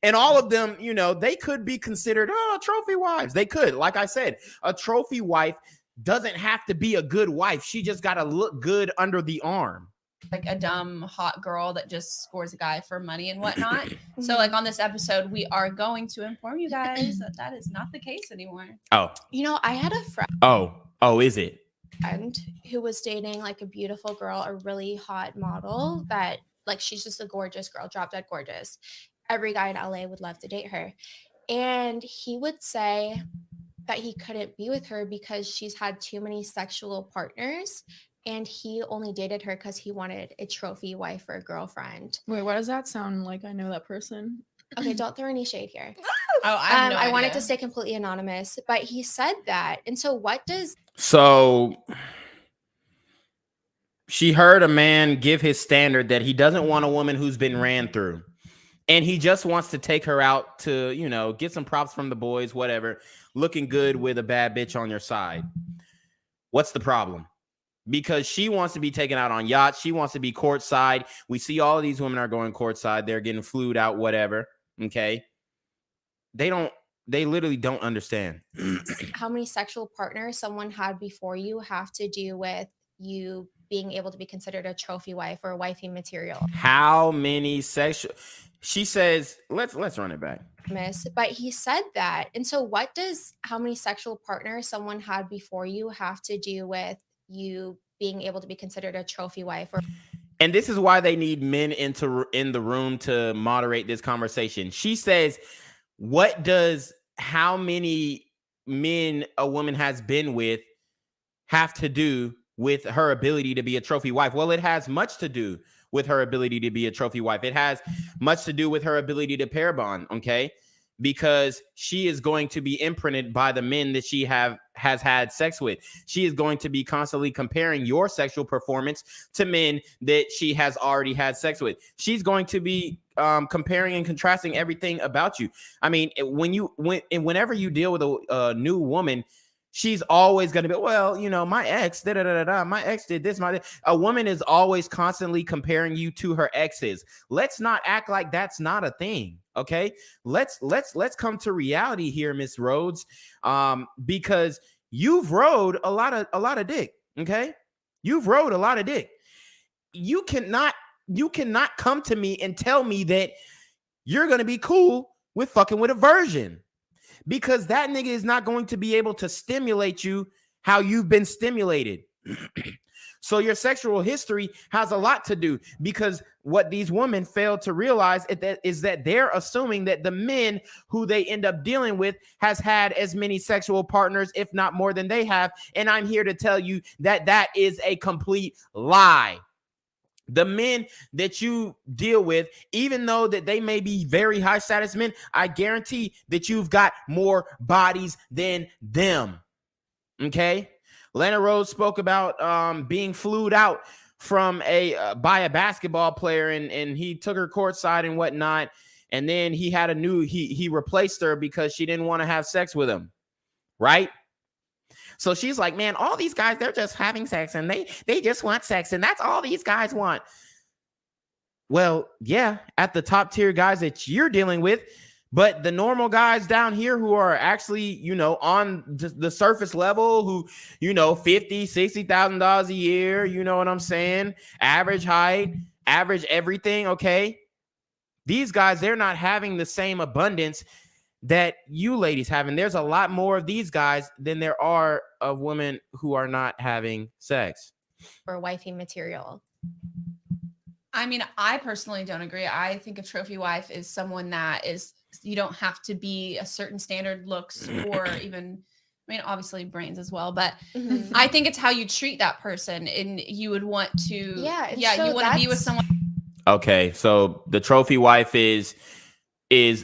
Speaker 4: And all of them, you know, they could be considered trophy wives. They could. Like I said, a trophy wife doesn't have to be a good wife. She just got to look good under the arm.
Speaker 7: Like a dumb hot girl that just scores a guy for money and whatnot. So like on this episode, we are going to inform you guys that that is not the case anymore.
Speaker 4: Oh.
Speaker 5: You know, I had a friend.
Speaker 4: Oh, is it?
Speaker 5: Who was dating like a beautiful girl, a really hot model that, like, she's just a gorgeous girl, drop dead gorgeous. Every guy in LA would love to date her. And he would say that he couldn't be with her because she's had too many sexual partners, and he only dated her because he wanted a trophy wife or girlfriend.
Speaker 6: Wait, what does that sound like? I know that person.
Speaker 5: Okay, don't throw any shade here.
Speaker 7: Oh, I have no
Speaker 5: I wanted
Speaker 7: idea.
Speaker 5: to stay completely anonymous, but he said that. And so
Speaker 4: she heard a man give his standard that he doesn't want a woman who's been ran through. And he just wants to take her out to, you know, get some props from the boys, whatever, looking good with a bad bitch on your side. What's the problem? Because she wants to be taken out on yachts. She wants to be courtside. We see all of these women are going courtside. They're getting flued out, whatever. Okay. They literally don't understand.
Speaker 5: How many sexual partners someone had before you have to do with you being able to be considered a trophy wife or wifey material.
Speaker 4: How many sexual? She says, let's run it back.
Speaker 5: But he said that. And so what does how many sexual partners someone had before you have to do with you being able to be considered a trophy wife?
Speaker 4: And this is why they need men in the room to moderate this conversation. She says, what does how many men a woman has been with have to do with her ability to be a trophy wife? Well, it has much to do with her ability to be a trophy wife. It has much to do with her ability to pair bond, okay? Because she is going to be imprinted by the men that she has had sex with. She is going to be constantly comparing your sexual performance to men that she has already had sex with. She's going to be comparing and contrasting everything about you. I mean, whenever you deal with a new woman, she's always going to be, well, you know, my ex, my ex did this, a woman is always constantly comparing you to her exes. Let's not act like that's not a thing. Okay. Let's come to reality here, Miss Rhoades. Because you've rode a lot of dick. Okay. You've rode a lot of dick. You cannot come to me and tell me that you're going to be cool with fucking with a virgin. Because that nigga is not going to be able to stimulate you how you've been stimulated. So your sexual history has a lot to do, because what these women fail to realize is that they're assuming that the men who they end up dealing with has had as many sexual partners, if not more than they have. And I'm here to tell you that that is a complete lie. The men that you deal with, even though that they may be very high status men, I guarantee that you've got more bodies than them. Okay. Lana Rhoades spoke about being flued out from by a basketball player, and he took her courtside and whatnot. And then he had he replaced her because she didn't want to have sex with him. Right. So she's like, man, all these guys, they're just having sex and they just want sex. And that's all these guys want. Well, yeah, at the top tier guys that you're dealing with, but the normal guys down here who are actually, you know, on the surface level, who, you know, $50,000, $60,000 a year, you know what I'm saying? Average height, average everything. Okay. These guys, they're not having the same abundance that you ladies have. And there's a lot more of these guys than there are of women who are not having sex.
Speaker 5: Or wifey material.
Speaker 7: I mean, I personally don't agree. I think a trophy wife is someone that is, you don't have to be a certain standard, looks, or even, I mean, obviously brains as well, but I think it's how you treat that person, and you would want to, you want to be with someone.
Speaker 4: Okay. So the trophy wife is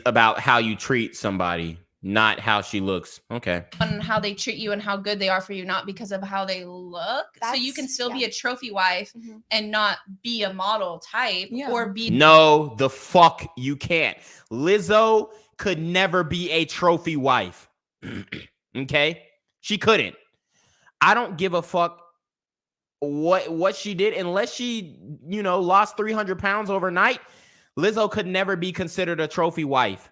Speaker 4: about how you treat somebody, not how she looks. Okay.
Speaker 7: And how they treat you and how good they are for you, not because of how they look. So you can still be a trophy wife and not be a model type or be.
Speaker 4: No, the fuck you can't. Lizzo could never be a trophy wife. Okay. She couldn't. I don't give a fuck what she did, unless she, you know, lost 300 pounds overnight. Lizzo could never be considered a trophy wife.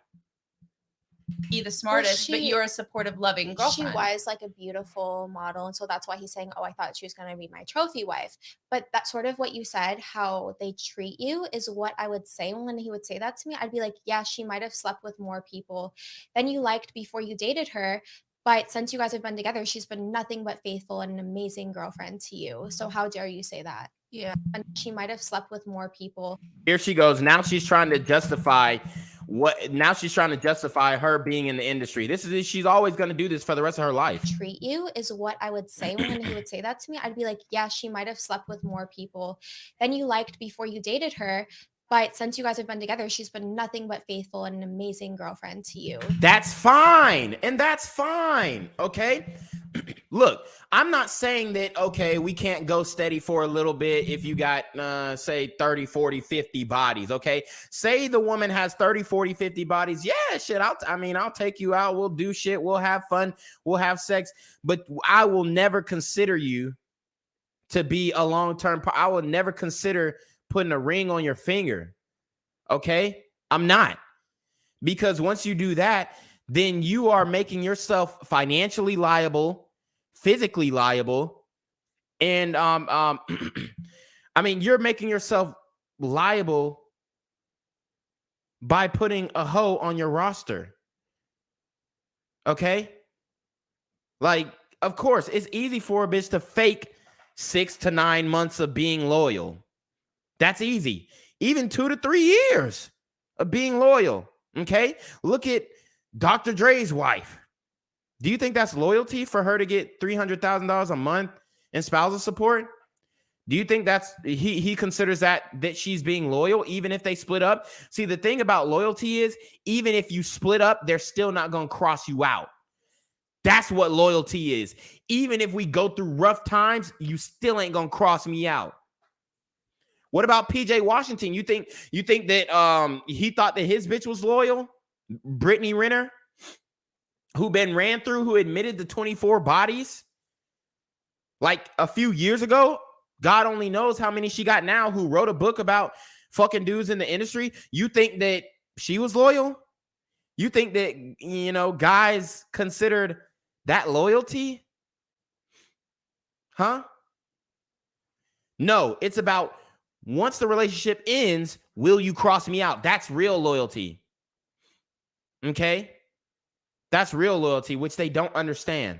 Speaker 7: Be the smartest, but you're a supportive, loving girlfriend.
Speaker 5: She was like a beautiful model, and so that's why he's saying, oh, I thought she was going to be my trophy wife. But that's sort of what you said, how they treat you, is what I would say. When he would say that to me, I'd be like, yeah, she might have slept with more people than you liked before you dated her, but since you guys have been together, she's been nothing but faithful and an amazing girlfriend to you. So how dare you say that?
Speaker 7: Yeah.
Speaker 5: And she might have slept with more people.
Speaker 4: Here she goes. Now she's trying to justify her being in the industry. She's always going to do this for the rest of her life.
Speaker 5: Treat you is what I would say. When he would say that to me, I'd be like, yeah, she might have slept with more people than you liked before you dated her. But since you guys have been together, she's been nothing but faithful and an amazing girlfriend to you.
Speaker 4: That's fine. And that's fine. Okay. Look, I'm not saying that, okay, we can't go steady for a little bit if you got, say 30, 40, 50 bodies. Okay. Say the woman has 30, 40, 50 bodies. Yeah, shit. I'll take you out. We'll do shit. We'll have fun. We'll have sex. But I will never consider you to be a long-term. I will never consider putting a ring on your finger. Okay. I'm not. Because once you do that, then you are making yourself financially liable, physically liable, And I mean, you're making yourself liable by putting a hoe on your roster. Okay? Like, of course, it's easy for a bitch to fake 6 to 9 months of being loyal. That's easy. Even 2 to 3 years of being loyal. Okay? Look at Dr. Dre's wife. Do you think that's loyalty for her to get $300,000 a month in spousal support? Do you think that's he considers that she's being loyal even if they split up? See, the thing about loyalty is even if you split up, they're still not going to cross you out. That's what loyalty is. Even if we go through rough times, you still ain't going to cross me out. What about PJ Washington? You think that he thought that his bitch was loyal? Brittany Renner, who been ran through, who admitted the 24 bodies like a few years ago. God only knows how many she got now, who wrote a book about fucking dudes in the industry. You think that she was loyal? You think that, you know, guys considered that loyalty? Huh? No, it's about once the relationship ends, will you cross me out? That's real loyalty. Okay? That's real loyalty, which they don't understand.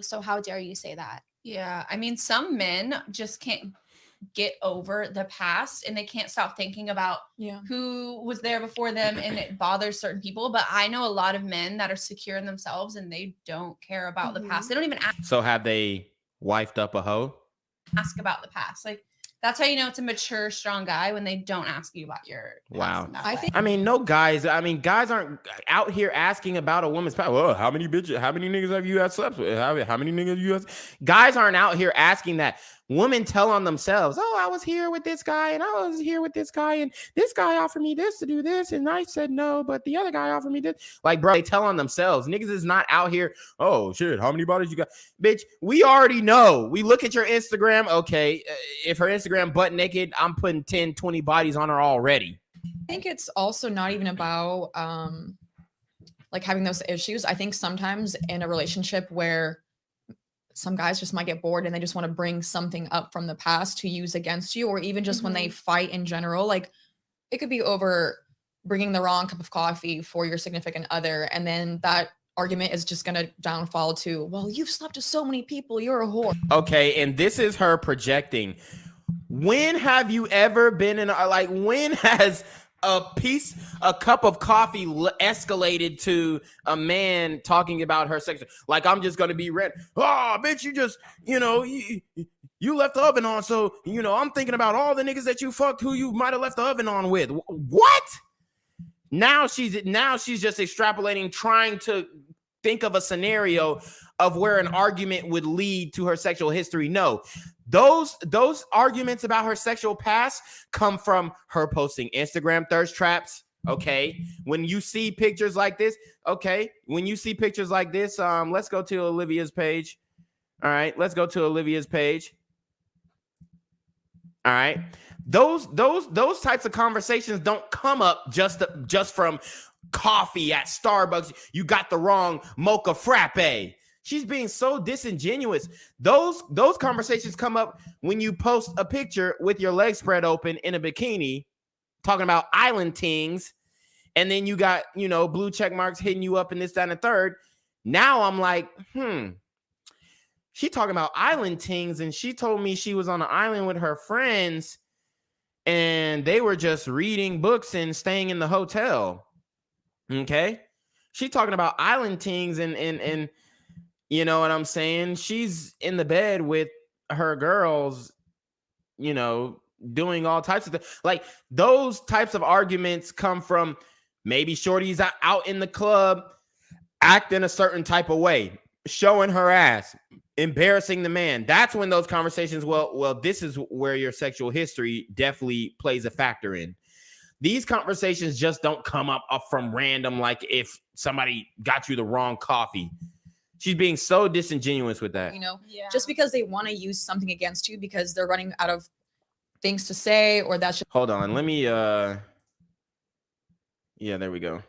Speaker 5: So how dare you say that?
Speaker 7: Yeah, I mean, some men just can't get over the past and they can't stop thinking about who was there before them, and it bothers certain people. But I know a lot of men that are secure in themselves and they don't care about the past. They don't even ask.
Speaker 4: So have they wifed up a hoe?
Speaker 7: Ask about the past. Like, that's how you know it's a mature, strong guy, when they don't ask you about your past.
Speaker 4: Wow. I mean, no guys. I mean, guys aren't out here asking about a woman's past. Well, how many bitches, how many niggas have you had slept with? How many niggas you had? Guys aren't out here asking that. Women tell on themselves, oh, I was here with this guy and I was here with this guy and this guy offered me this to do this and I said no, but the other guy offered me this. Like, bro, they tell on themselves. Niggas is not out here, oh, shit, how many bodies you got? Bitch, we already know. We look at your Instagram. Okay, if her Instagram butt naked, I'm putting 10, 20 bodies on her already.
Speaker 6: I think it's also not even about like having those issues. I think sometimes in a relationship where some guys just might get bored and they just want to bring something up from the past to use against you, or even just when they fight in general, like it could be over bringing the wrong cup of coffee for your significant other. And then that argument is just going to downfall to, well, you've slept with so many people, you're a whore.
Speaker 4: Okay, and this is her projecting. When have you ever been in like, when has a cup of coffee escalated to a man talking about her sex? Like, I'm just gonna be red. Oh, bitch, you just, you know, you left the oven on, so, you know, I'm thinking about all the niggas that you fucked who you might have left the oven on with. What? Now she's just extrapolating, trying to think of a scenario of where an argument would lead to her sexual history. No, those arguments about her sexual past come from her posting Instagram thirst traps. Okay, when you see pictures like this, let's go to Olivia's page. All right, let's go to Olivia's page. All right, those types of conversations don't come up just from coffee at Starbucks. You got the wrong mocha frappe. She's being so disingenuous. Those conversations come up when you post a picture with your legs spread open in a bikini, talking about island tings, and then you got, you know, blue check marks hitting you up in this, that, and the third. Now I'm like, she talking about island tings, and she told me she was on an island with her friends, and they were just reading books and staying in the hotel. Okay, she talking about island tings and you know what I'm saying? She's in the bed with her girls, you know, doing all types of things. Like, those types of arguments come from maybe shorty's out in the club acting a certain type of way, showing her ass, embarrassing the man. That's when those conversations, well, this is where your sexual history definitely plays a factor in. These conversations just don't come up from random, like if somebody got you the wrong coffee. She's being so disingenuous with that.
Speaker 6: You know, just because they want to use something against you because they're running out of things to say, or that's just...
Speaker 4: Hold on, let me yeah, there we go.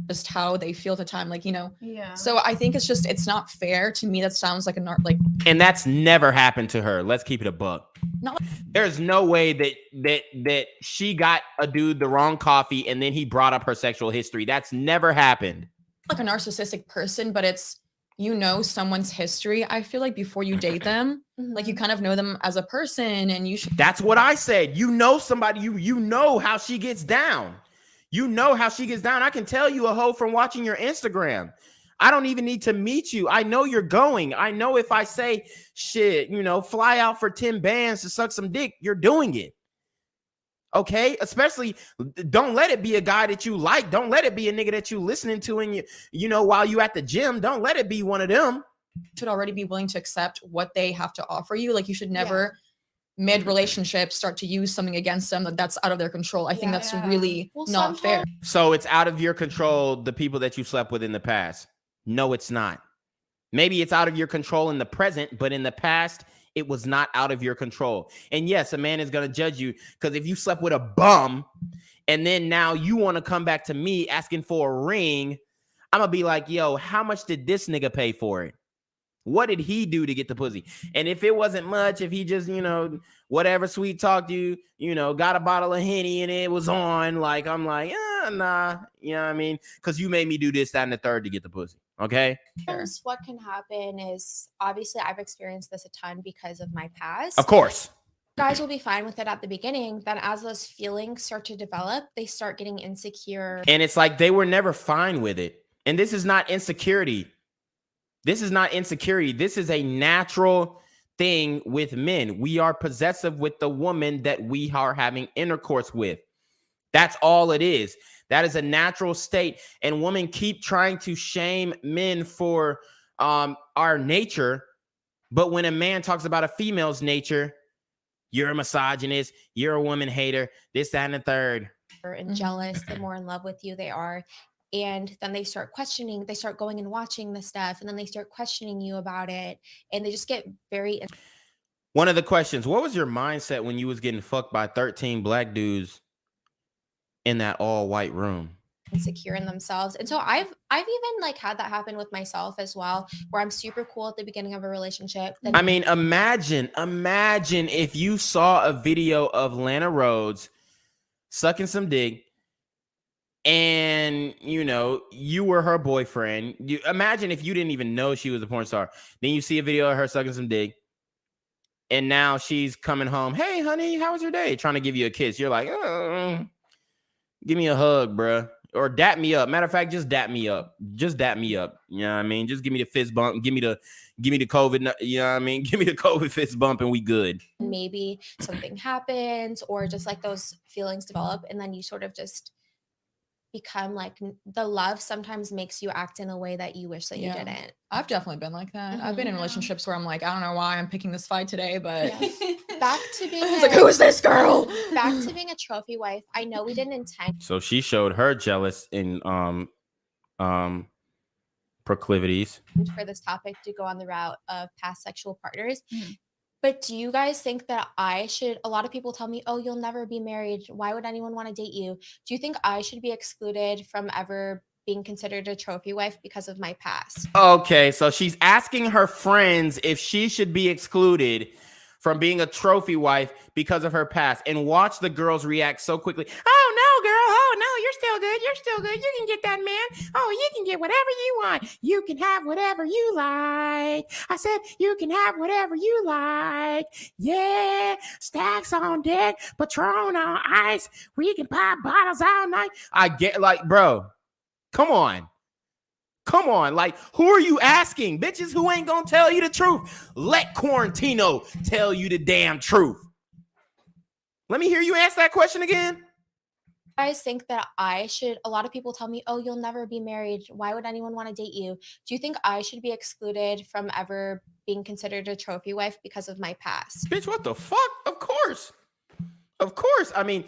Speaker 6: just how they feel at the time, like, you know.
Speaker 7: Yeah.
Speaker 6: So I think it's not fair to me. That sounds like
Speaker 4: and that's never happened to her. Let's keep it a buck.
Speaker 6: Not
Speaker 4: There's no way that she got a dude the wrong coffee and then he brought up her sexual history. That's never happened.
Speaker 6: like a narcissistic person, but it's, you know, someone's history. I feel like before you date them, like you kind of know them as a person, and you should.
Speaker 4: That's what I said. You know somebody, you know how she gets down. You know how she gets down. I can tell you a hoe from watching your Instagram. I don't even need to meet you. I know you're going. I know if I say shit, you know, fly out for 10 bands to suck some dick, you're doing it. Okay, especially don't let it be a guy that you like. Don't let it be a nigga that you listening to and you know while you at the gym. Don't let it be one of them.
Speaker 6: You should already be willing to accept what they have to offer you. Like you should never mid-relationship start to use something against them that's out of their control. I think that's really not fair.
Speaker 4: So it's out of your control, the people that you slept with in the past. No, it's not. Maybe it's out of your control in the present, but in the past, it was not out of your control. And yes, a man is going to judge you because if you slept with a bum and then now you want to come back to me asking for a ring, I'm going to be like, yo, how much did this nigga pay for it? What did he do to get the pussy? And if it wasn't much, if he just, you know, whatever sweet talked you, you know, got a bottle of Henny and it was on, like, I'm like, nah, you know what I mean? Because you made me do this, that, and the third to get the pussy. Okay.
Speaker 5: What can happen is obviously I've experienced this a ton because of my past.
Speaker 4: Of course.
Speaker 5: Guys will be fine with it at the beginning. Then as those feelings start to develop, they start getting insecure.
Speaker 4: And it's like they were never fine with it. And this is not insecurity. This is not insecurity. This is a natural thing with men. We are possessive with the woman that we are having intercourse with. That's all it is. That is a natural state. And women keep trying to shame men for our nature. But when a man talks about a female's nature, you're a misogynist, you're a woman hater, this, that, and the third.
Speaker 5: And jealous, the more in love with you they are. And then they start questioning, they start going and watching the stuff, and then they start questioning you about it. And they just get very...
Speaker 4: One of the questions, what was your mindset when you was getting fucked by 13 black dudes in that all white room?
Speaker 5: Insecure in themselves. And so I've even like had that happen with myself as well, where I'm super cool at the beginning of a relationship.
Speaker 4: I mean, imagine if you saw a video of Lana Rhoades sucking some dick and, you know, you were her boyfriend. You imagine if you didn't even know she was a porn star. Then you see a video of her sucking some dick and now she's coming home. Hey, honey, how was your day? Trying to give you a kiss. You're like, give me a hug, bruh. Or dap me up. Matter of fact, just dap me up. Just dap me up. You know what I mean? Just give me the fist bump. Give me the COVID. You know what I mean? Give me the COVID fist bump and we good.
Speaker 5: Maybe something happens or just like those feelings develop and then you sort of just become like the love sometimes makes you act in a way that you wish that you didn't.
Speaker 6: I've definitely been like that. I've been in relationships where I'm like, I don't know why I'm picking this fight today, but
Speaker 5: back to being
Speaker 6: like, who is this girl?
Speaker 5: Back to being a trophy wife. I know we didn't intend.
Speaker 4: So she showed her jealous in proclivities
Speaker 5: for this topic to go on the route of past sexual partners. But do you guys think that I should, a lot of people tell me, oh, you'll never be married. Why would anyone want to date you? Do you think I should be excluded from ever being considered a trophy wife because of my past?
Speaker 4: Okay, so she's asking her friends if she should be excluded from being a trophy wife because of her past. And watch the girls react so quickly. Oh, no, girl. Oh, no, you're still good. You're still good. You can get that man. Oh, you can get whatever you want. You can have whatever you like. I said you can have whatever you like. Yeah, stacks on deck, Patron on ice. We can pop bottles all night. I get like, bro, come on. Come on, like, who are you asking? Bitches who ain't gonna tell you the truth. Let Quarantino tell you the damn truth. Let me hear you ask that question again.
Speaker 5: I guys think that I should, a lot of people tell me, oh, you'll never be married. Why would anyone want to date you? Do you think I should be excluded from ever being considered a trophy wife because of my past?
Speaker 4: Bitch, what the fuck? Of course. Of course. I mean,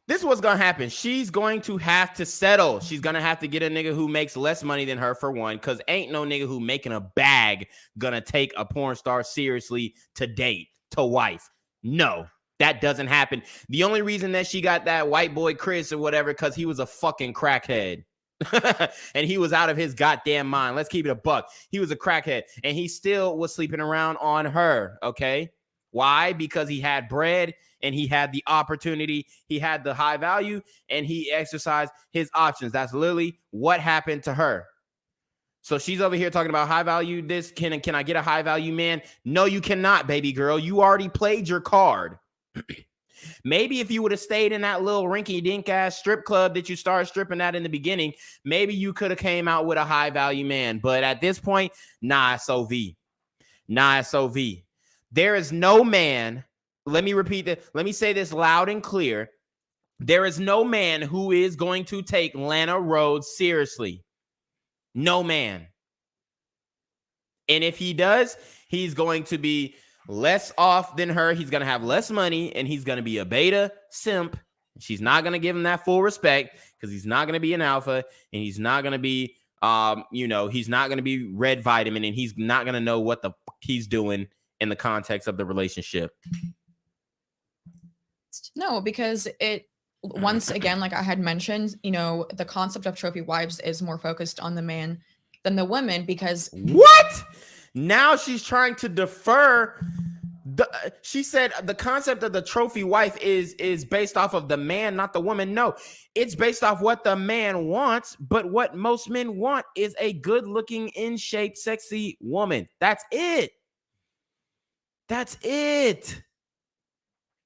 Speaker 4: this is what's going to happen. She's going to have to settle. She's going to have to get a nigga who makes less money than her, for one, because ain't no nigga who making a bag going to take a porn star seriously to date, to wife. No, that doesn't happen. The only reason that she got that white boy Chris or whatever, because he was a fucking crackhead. And he was out of his goddamn mind. Let's keep it a buck. He was a crackhead and he still was sleeping around on her. Okay. Why? Because he had bread and he had the opportunity. He had the high value and he exercised his options. That's literally what happened to her. So she's over here talking about high value. This can I get a high value man? No, you cannot, baby girl. You already played your card. Maybe if you would have stayed in that little rinky-dink ass strip club that you started stripping at in the beginning, maybe you could have came out with a high value man. But at this point, nah, it's OV. Nah, it's OV. There is no man. Let me repeat that. Let me say this loud and clear. There is no man who is going to take Lana Rhoades seriously. No man. And if he does, he's going to be less off than her. He's going to have less money and he's going to be a beta simp. She's not going to give him that full respect because he's not going to be an alpha and he's not going to be, he's not going to be red vitamin and he's not going to know what the fuck he's doing in the context of the relationship.
Speaker 6: No, because it, once again, like I had mentioned, the concept of trophy wives is more focused on the man than the women because
Speaker 4: what? Now she's trying to defer. She said the concept of the trophy wife is based off of the man, not the woman. No, it's based off what the man wants. But what most men want is a good-looking, in shape, sexy woman. That's it. That's it.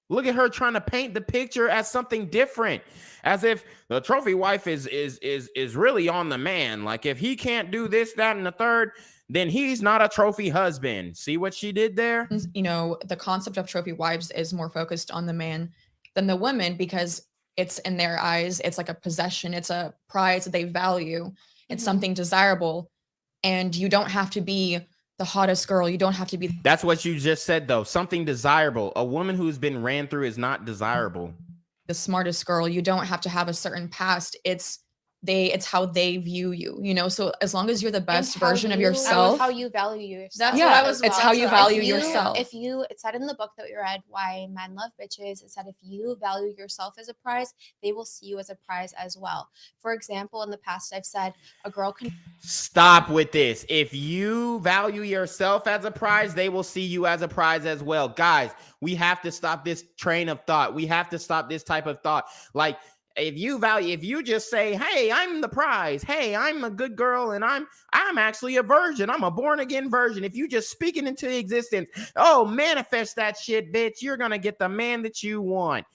Speaker 4: Look at her trying to paint the picture as something different, as if the trophy wife is really on the man. Like if he can't do this, that, and the third, then he's not a trophy husband. See what she did there?
Speaker 6: The concept of trophy wives is more focused on the man than the women because it's in their eyes, it's like a possession, it's a prize that they value, it's something desirable, and you don't have to be the hottest girl. You don't have to be.
Speaker 4: That's what you just said, though. Something desirable. A woman who's been ran through is not desirable.
Speaker 6: The smartest girl. You don't have to have a certain past. It's how they view you, so as long as you're the best version of yourself,
Speaker 5: how you value yourself.
Speaker 7: That's what I was.
Speaker 6: It's how you value yourself.
Speaker 5: It said in the book that we read, Why Men Love Bitches, it said if you value yourself as a prize, they will see you as a prize as well. For example, in the past, I've said a girl can
Speaker 4: stop with this. If you value yourself as a prize, they will see you as a prize as well. Guys, we have to stop this train of thought. We have to stop this type of thought. Like, if you just say, hey, I'm the prize, hey, I'm a good girl, and I'm actually a virgin, I'm a born again virgin. If you just speak it into existence, oh, manifest that shit, bitch, you're gonna get the man that you want.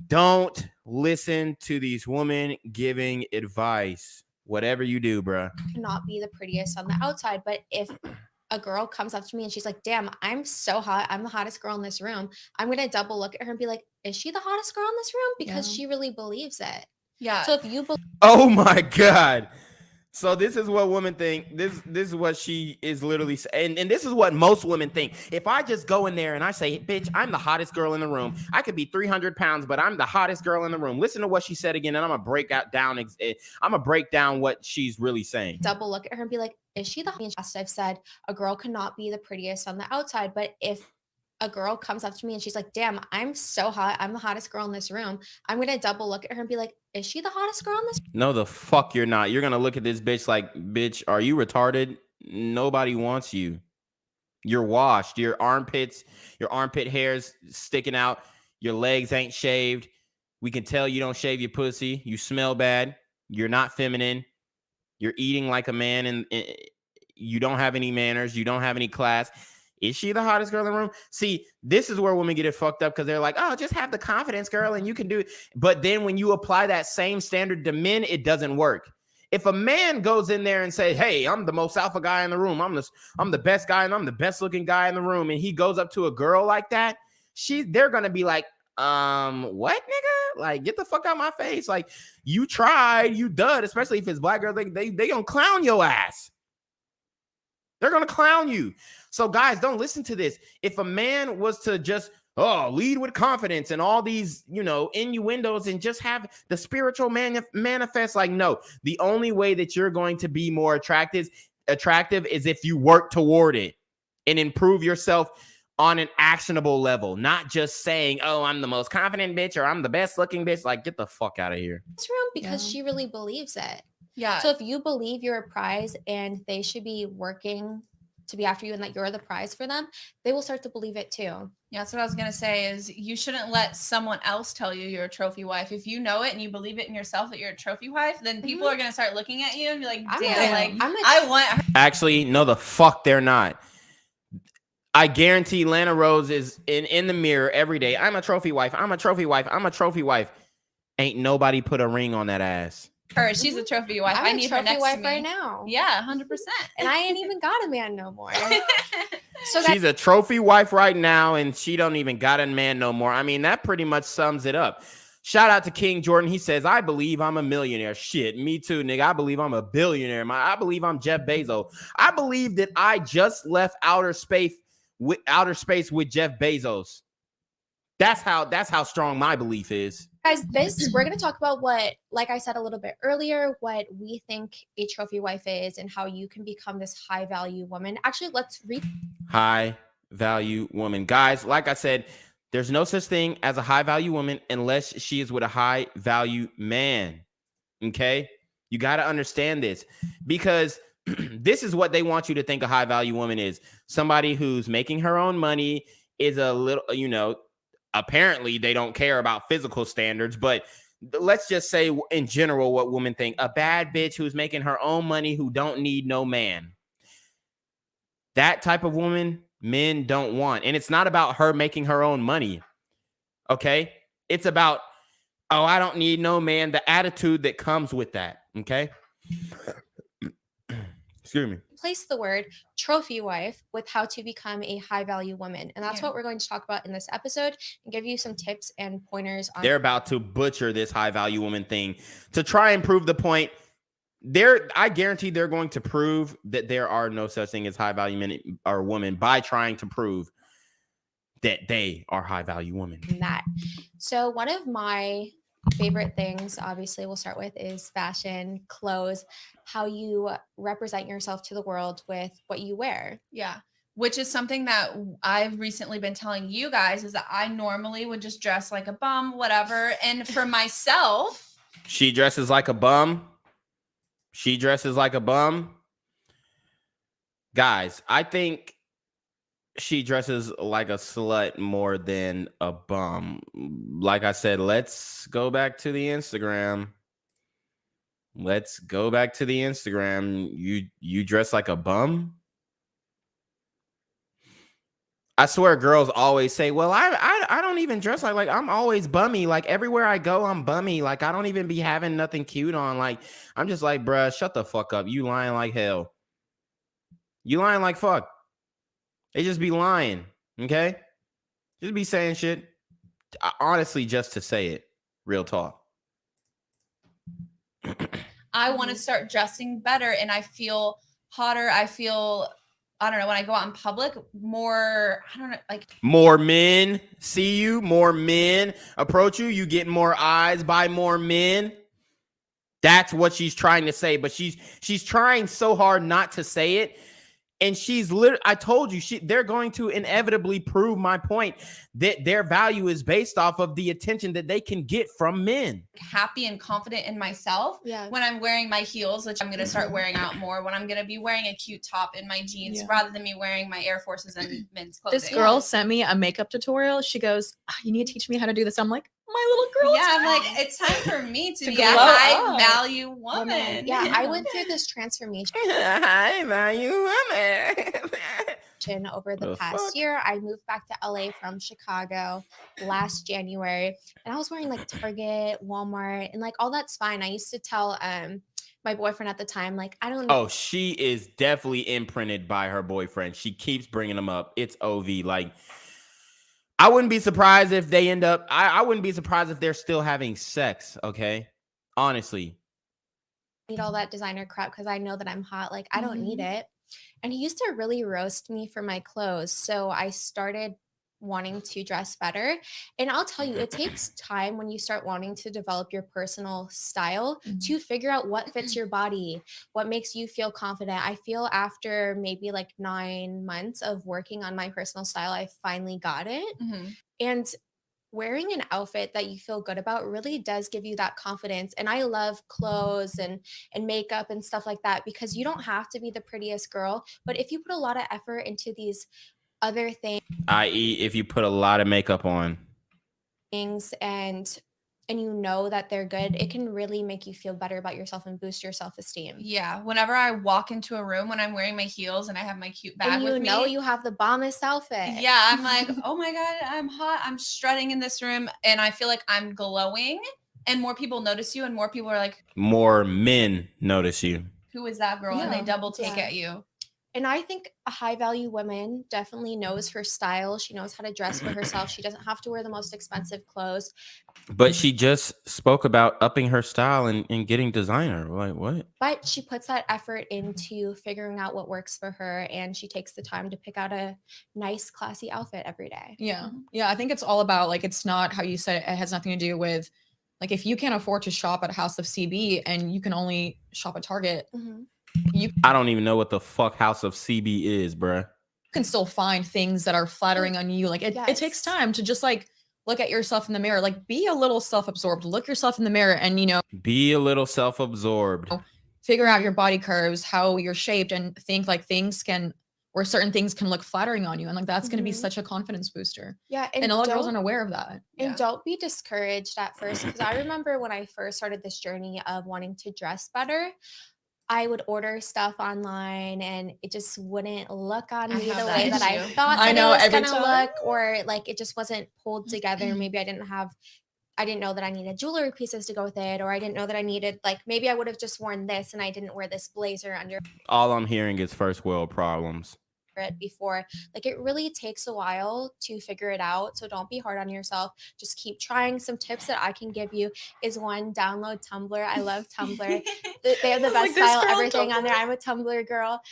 Speaker 4: Don't listen to these women giving advice. Whatever you do, bruh.
Speaker 5: Not be the prettiest on the outside, but if a girl comes up to me and she's like, damn, I'm so hot, I'm the hottest girl in this room, I'm gonna double look at her and be like, is she the hottest girl in this room? Because she really believes it.
Speaker 7: Yeah.
Speaker 5: So if you believe,
Speaker 4: oh my God. So this is what women think. This is what she is literally saying. And this is what most women think. If I just go in there and I say, bitch, I'm the hottest girl in the room. I could be 300 pounds, but I'm the hottest girl in the room. Listen to what she said again. And I'm going to break down what she's really saying.
Speaker 5: Double look at her and be like, is she the hottest? I've said a girl cannot be the prettiest on the outside, but if a girl comes up to me and she's like, damn, I'm so hot, I'm the hottest girl in this room, I'm gonna double look at her and be like, is she the hottest girl in this room?
Speaker 4: No, the fuck you're not. You're gonna look at this bitch like, bitch, are you retarded? Nobody wants you. You're washed. Your armpit hairs sticking out. Your legs ain't shaved. We can tell you don't shave your pussy. You smell bad. You're not feminine. You're eating like a man and you don't have any manners. You don't have any class. Is she the hottest girl in the room? See, this is where women get it fucked up because they're like, oh, just have the confidence, girl, and you can do it. But then when you apply that same standard to men, it doesn't work. If a man goes in there and says, hey, I'm the most alpha guy in the room, I'm the best guy and I'm the best looking guy in the room, and he goes up to a girl like that, they're gonna be like, what, nigga? Like, get the fuck out of my face. Like, you tried, you dud, especially if it's black girls, they gonna clown your ass. They're gonna clown you. So guys, don't listen to this. If a man was to just lead with confidence and all these, innuendos and just have the spiritual manifest, like, no, the only way that you're going to be more attractive is if you work toward it and improve yourself on an actionable level, not just saying, oh, I'm the most confident bitch or I'm the best looking bitch. Like, get the fuck out of here.
Speaker 5: This room because she really believes it.
Speaker 7: Yeah.
Speaker 5: So if you believe you're a prize and they should be working to be after you and that you're the prize for them, they will start to believe it too.
Speaker 7: Yeah, that's what I was going to say is you shouldn't let someone else tell you you're a trophy wife. If you know it and you believe it in yourself that you're a trophy wife, then people are going to start looking at you and be like, damn, I want her.
Speaker 4: Actually, no, the fuck they're not. I guarantee Lana Rhoades is in the mirror every day. I'm a trophy wife. I'm a trophy wife. I'm a trophy wife. Ain't nobody put a ring on that ass.
Speaker 7: Her, she's a trophy wife.
Speaker 5: I
Speaker 7: need
Speaker 5: her
Speaker 7: her next
Speaker 5: wife
Speaker 7: to me
Speaker 5: right now.
Speaker 7: Yeah, 100%.
Speaker 5: And I ain't even got a man no more.
Speaker 4: So she's a trophy wife right now, and she don't even got a man no more. I mean, that pretty much sums it up. Shout out to King Jordan. He says, I believe I'm a millionaire. Shit, me too, nigga. I believe I'm a billionaire. I believe I'm Jeff Bezos. I believe that I just left outer space with Jeff Bezos. That's how strong my belief is.
Speaker 5: Guys, we're going to talk about what, like I said a little bit earlier, what we think a trophy wife is and how you can become this high value woman. Actually, let's read.
Speaker 4: High value woman. Guys, like I said, there's no such thing as a high value woman unless she is with a high value man. Okay? You got to understand this because this is what they want you to think a high value woman is. Somebody who's making her own money, is a little, apparently they don't care about physical standards, but let's just say in general what women think. A bad bitch who's making her own money, who don't need no man. That type of woman men don't want. And it's not about her making her own money. Okay? It's about, oh, I don't need no man. The attitude that comes with that. Okay? Excuse me.
Speaker 5: Replace the word trophy wife with how to become a high value woman. And that's what we're going to talk about in this episode and give you some tips and pointers on.
Speaker 4: They're about to butcher this high value woman thing to try and prove the point. I guarantee they're going to prove that there are no such thing as high value men or women by trying to prove that they are high value women.
Speaker 5: So one of my favorite things, obviously, we'll start with is fashion, clothes, how you represent yourself to the world with what you wear.
Speaker 7: Yeah. Which is something that I've recently been telling you guys is that I normally would just dress like a bum, whatever. And for myself,
Speaker 4: she dresses like a bum. She dresses like a bum. Guys, I think she dresses like a slut more than a bum. Like I said, let's go back to the Instagram. Let's go back to the Instagram. You dress like a bum? I swear girls always say, well, I don't even dress like I'm always bummy. Like everywhere I go, I'm bummy. Like I don't even be having nothing cute on. Like I'm just like, bruh, shut the fuck up. You lying like hell. You lying like fuck. They just be lying, okay? Just be saying shit. Honestly, just to say it. Real talk.
Speaker 7: I want to start dressing better and I feel hotter. I feel, I don't know, when I go out in public, more, I don't know, like.
Speaker 4: More men see you, more men approach you, you get more eyes by more men. That's what she's trying to say, but she's trying so hard not to say it. And she's literally, I told you, they're going to inevitably prove my point that their value is based off of the attention that they can get from men.
Speaker 7: Happy and confident in myself when I'm wearing my heels, which I'm going to start wearing out more, when I'm going to be wearing a cute top in my jeans rather than me wearing my Air Forces and men's clothing.
Speaker 6: This girl sent me a makeup tutorial. She goes, you need to teach me how to do this. I'm like, my little girl.
Speaker 7: Yeah, I'm like, it's time for me to be a high value woman.
Speaker 5: Yeah, I went through this transformation.
Speaker 4: High value woman.
Speaker 5: Over the past year, I moved back to LA from Chicago last January, and I was wearing like Target, Walmart, and like all that's fine. I used to tell my boyfriend at the time, like, I don't know.
Speaker 4: Oh, she is definitely imprinted by her boyfriend. She keeps bringing him up. It's OV. Like, I wouldn't be surprised if they end up, I wouldn't be surprised if they're still having sex, okay? Honestly.
Speaker 5: I need all that designer crap because I know that I'm hot. Like, I don't need it. And he used to really roast me for my clothes. So I started wanting to dress better. And I'll tell you, it takes time when you start wanting to develop your personal style to figure out what fits your body, what makes you feel confident. I feel after maybe like 9 months of working on my personal style, I finally got it. And wearing an outfit that you feel good about really does give you that confidence. And I love clothes and makeup and stuff like that, because you don't have to be the prettiest girl, but if you put a lot of effort into these other things,
Speaker 4: i.e. if you put a lot of makeup on
Speaker 5: and you know that they're good, it can really make you feel better about yourself and boost your self-esteem.
Speaker 7: Yeah, whenever I walk into a room when I'm wearing my heels and I have my cute bag with me,
Speaker 5: you know you have the bombest outfit.
Speaker 7: Yeah, I'm like, oh my God, I'm hot. I'm strutting in this room and I feel like I'm glowing, and more people notice you and more people are like,
Speaker 4: more men notice you.
Speaker 7: who is that girl? And they double take at you.
Speaker 5: And I think a high value woman definitely knows her style. She knows how to dress for herself. She doesn't have to wear the most expensive clothes.
Speaker 4: But she just spoke about upping her style and getting designer. Like, what?
Speaker 5: But she puts that effort into figuring out what works for her, and she takes the time to pick out a nice, classy outfit every day.
Speaker 6: Yeah. Yeah. I think it's all about, like, it's not how you said it. It has nothing to do with, like, if you can't afford to shop at House of CB and you can only shop at Target,
Speaker 4: I don't even know what the fuck House of CB is, bruh.
Speaker 6: You can still find things that are flattering on you. Like, it takes time to just, like, look at yourself in the mirror. Like, be a little self-absorbed. Look yourself in the mirror and, you know,
Speaker 4: be a little self-absorbed.
Speaker 6: Figure out your body curves, how you're shaped, and think like things can, or certain things can look flattering on you. And like, that's going to be such a confidence booster.
Speaker 5: Yeah.
Speaker 6: And a lot of girls aren't aware of that.
Speaker 5: And don't be discouraged at first, because I remember when I first started this journey of wanting to dress better, I would order stuff online and it just wouldn't look on me the way that I thought that it was going to look, or like it just wasn't pulled together. Maybe I didn't know that I needed jewelry pieces to go with it, or I didn't know that I needed, like, maybe I would have just worn this and I didn't wear this blazer under.
Speaker 4: All I'm hearing is first world problems.
Speaker 5: It before. Like, it really takes a while to figure it out, so don't be hard on yourself. Just keep trying. Some tips that I can give you is, one, download Tumblr. I love Tumblr. They have the best style everything on there. I'm a Tumblr girl.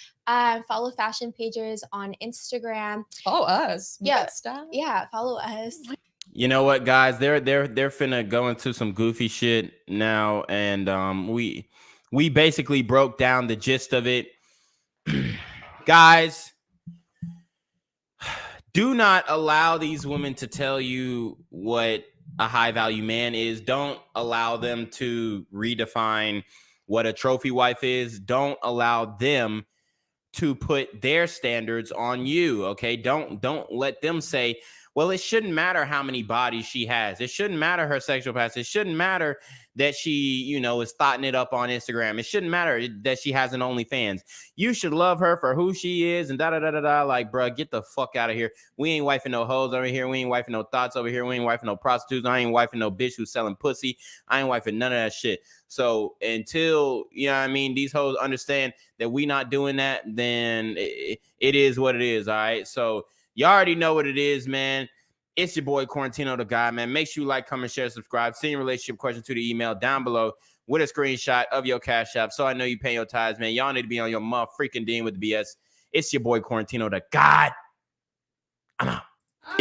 Speaker 5: Follow fashion pages on Instagram.
Speaker 6: Follow us.
Speaker 5: Yeah, follow us.
Speaker 4: You know what, guys? They're finna go into some goofy shit now, and we basically broke down the gist of it. Guys, do not allow these women to tell you what a high value man is. Don't allow them to redefine what a trophy wife is. Don't allow them to put their standards on you. Okay. Don't let them say, well, it shouldn't matter how many bodies she has. It shouldn't matter her sexual past. It shouldn't matter that she, you know, is thotting it up on Instagram. It shouldn't matter that she has an OnlyFans. You should love her for who she is and da-da-da-da-da. Like, bruh, get the fuck out of here. We ain't wifing no hoes over here. We ain't wifing no thoughts over here. We ain't wifing no prostitutes. I ain't wifing no bitch who's selling pussy. I ain't wifing none of that shit. So until, you know what I mean, these hoes understand that we not doing that, then it is what it is, all right? So you already know what it is, man. It's your boy, Quarantino Da GAWD, man. Make sure you like, comment, share, subscribe. Send your relationship question to the email down below with a screenshot of your Cash App, so I know you pay your tithes, man. Y'all need to be on your freaking dean with the BS. It's your boy, Quarantino Da GAWD. I'm out.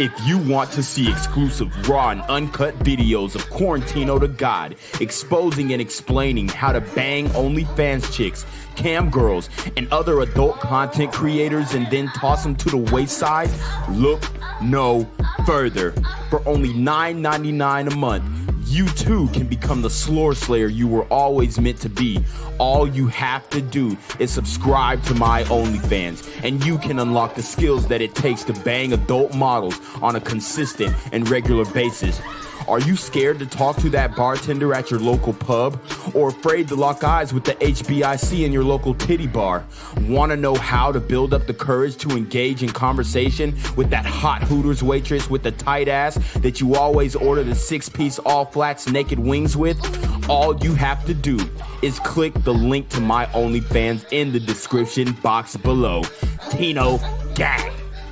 Speaker 8: If you want to see exclusive raw and uncut videos of Quarantino Da GAWD exposing and explaining how to bang OnlyFans chicks, cam girls, and other adult content creators and then toss them to the wayside, look no further. For only $9.99 a month, you too can become the slore slayer you were always meant to be. All you have to do is subscribe to my OnlyFans, and you can unlock the skills that it takes to bang adult models on a consistent and regular basis. Are you scared to talk to that bartender at your local pub? Or afraid to lock eyes with the HBIC in your local titty bar? Want to know how to build up the courage to engage in conversation with that hot Hooters waitress with the tight ass that you always order the 6-piece all flats naked wings with? All you have to do is click the link to my OnlyFans in the description box below. Tino Gang.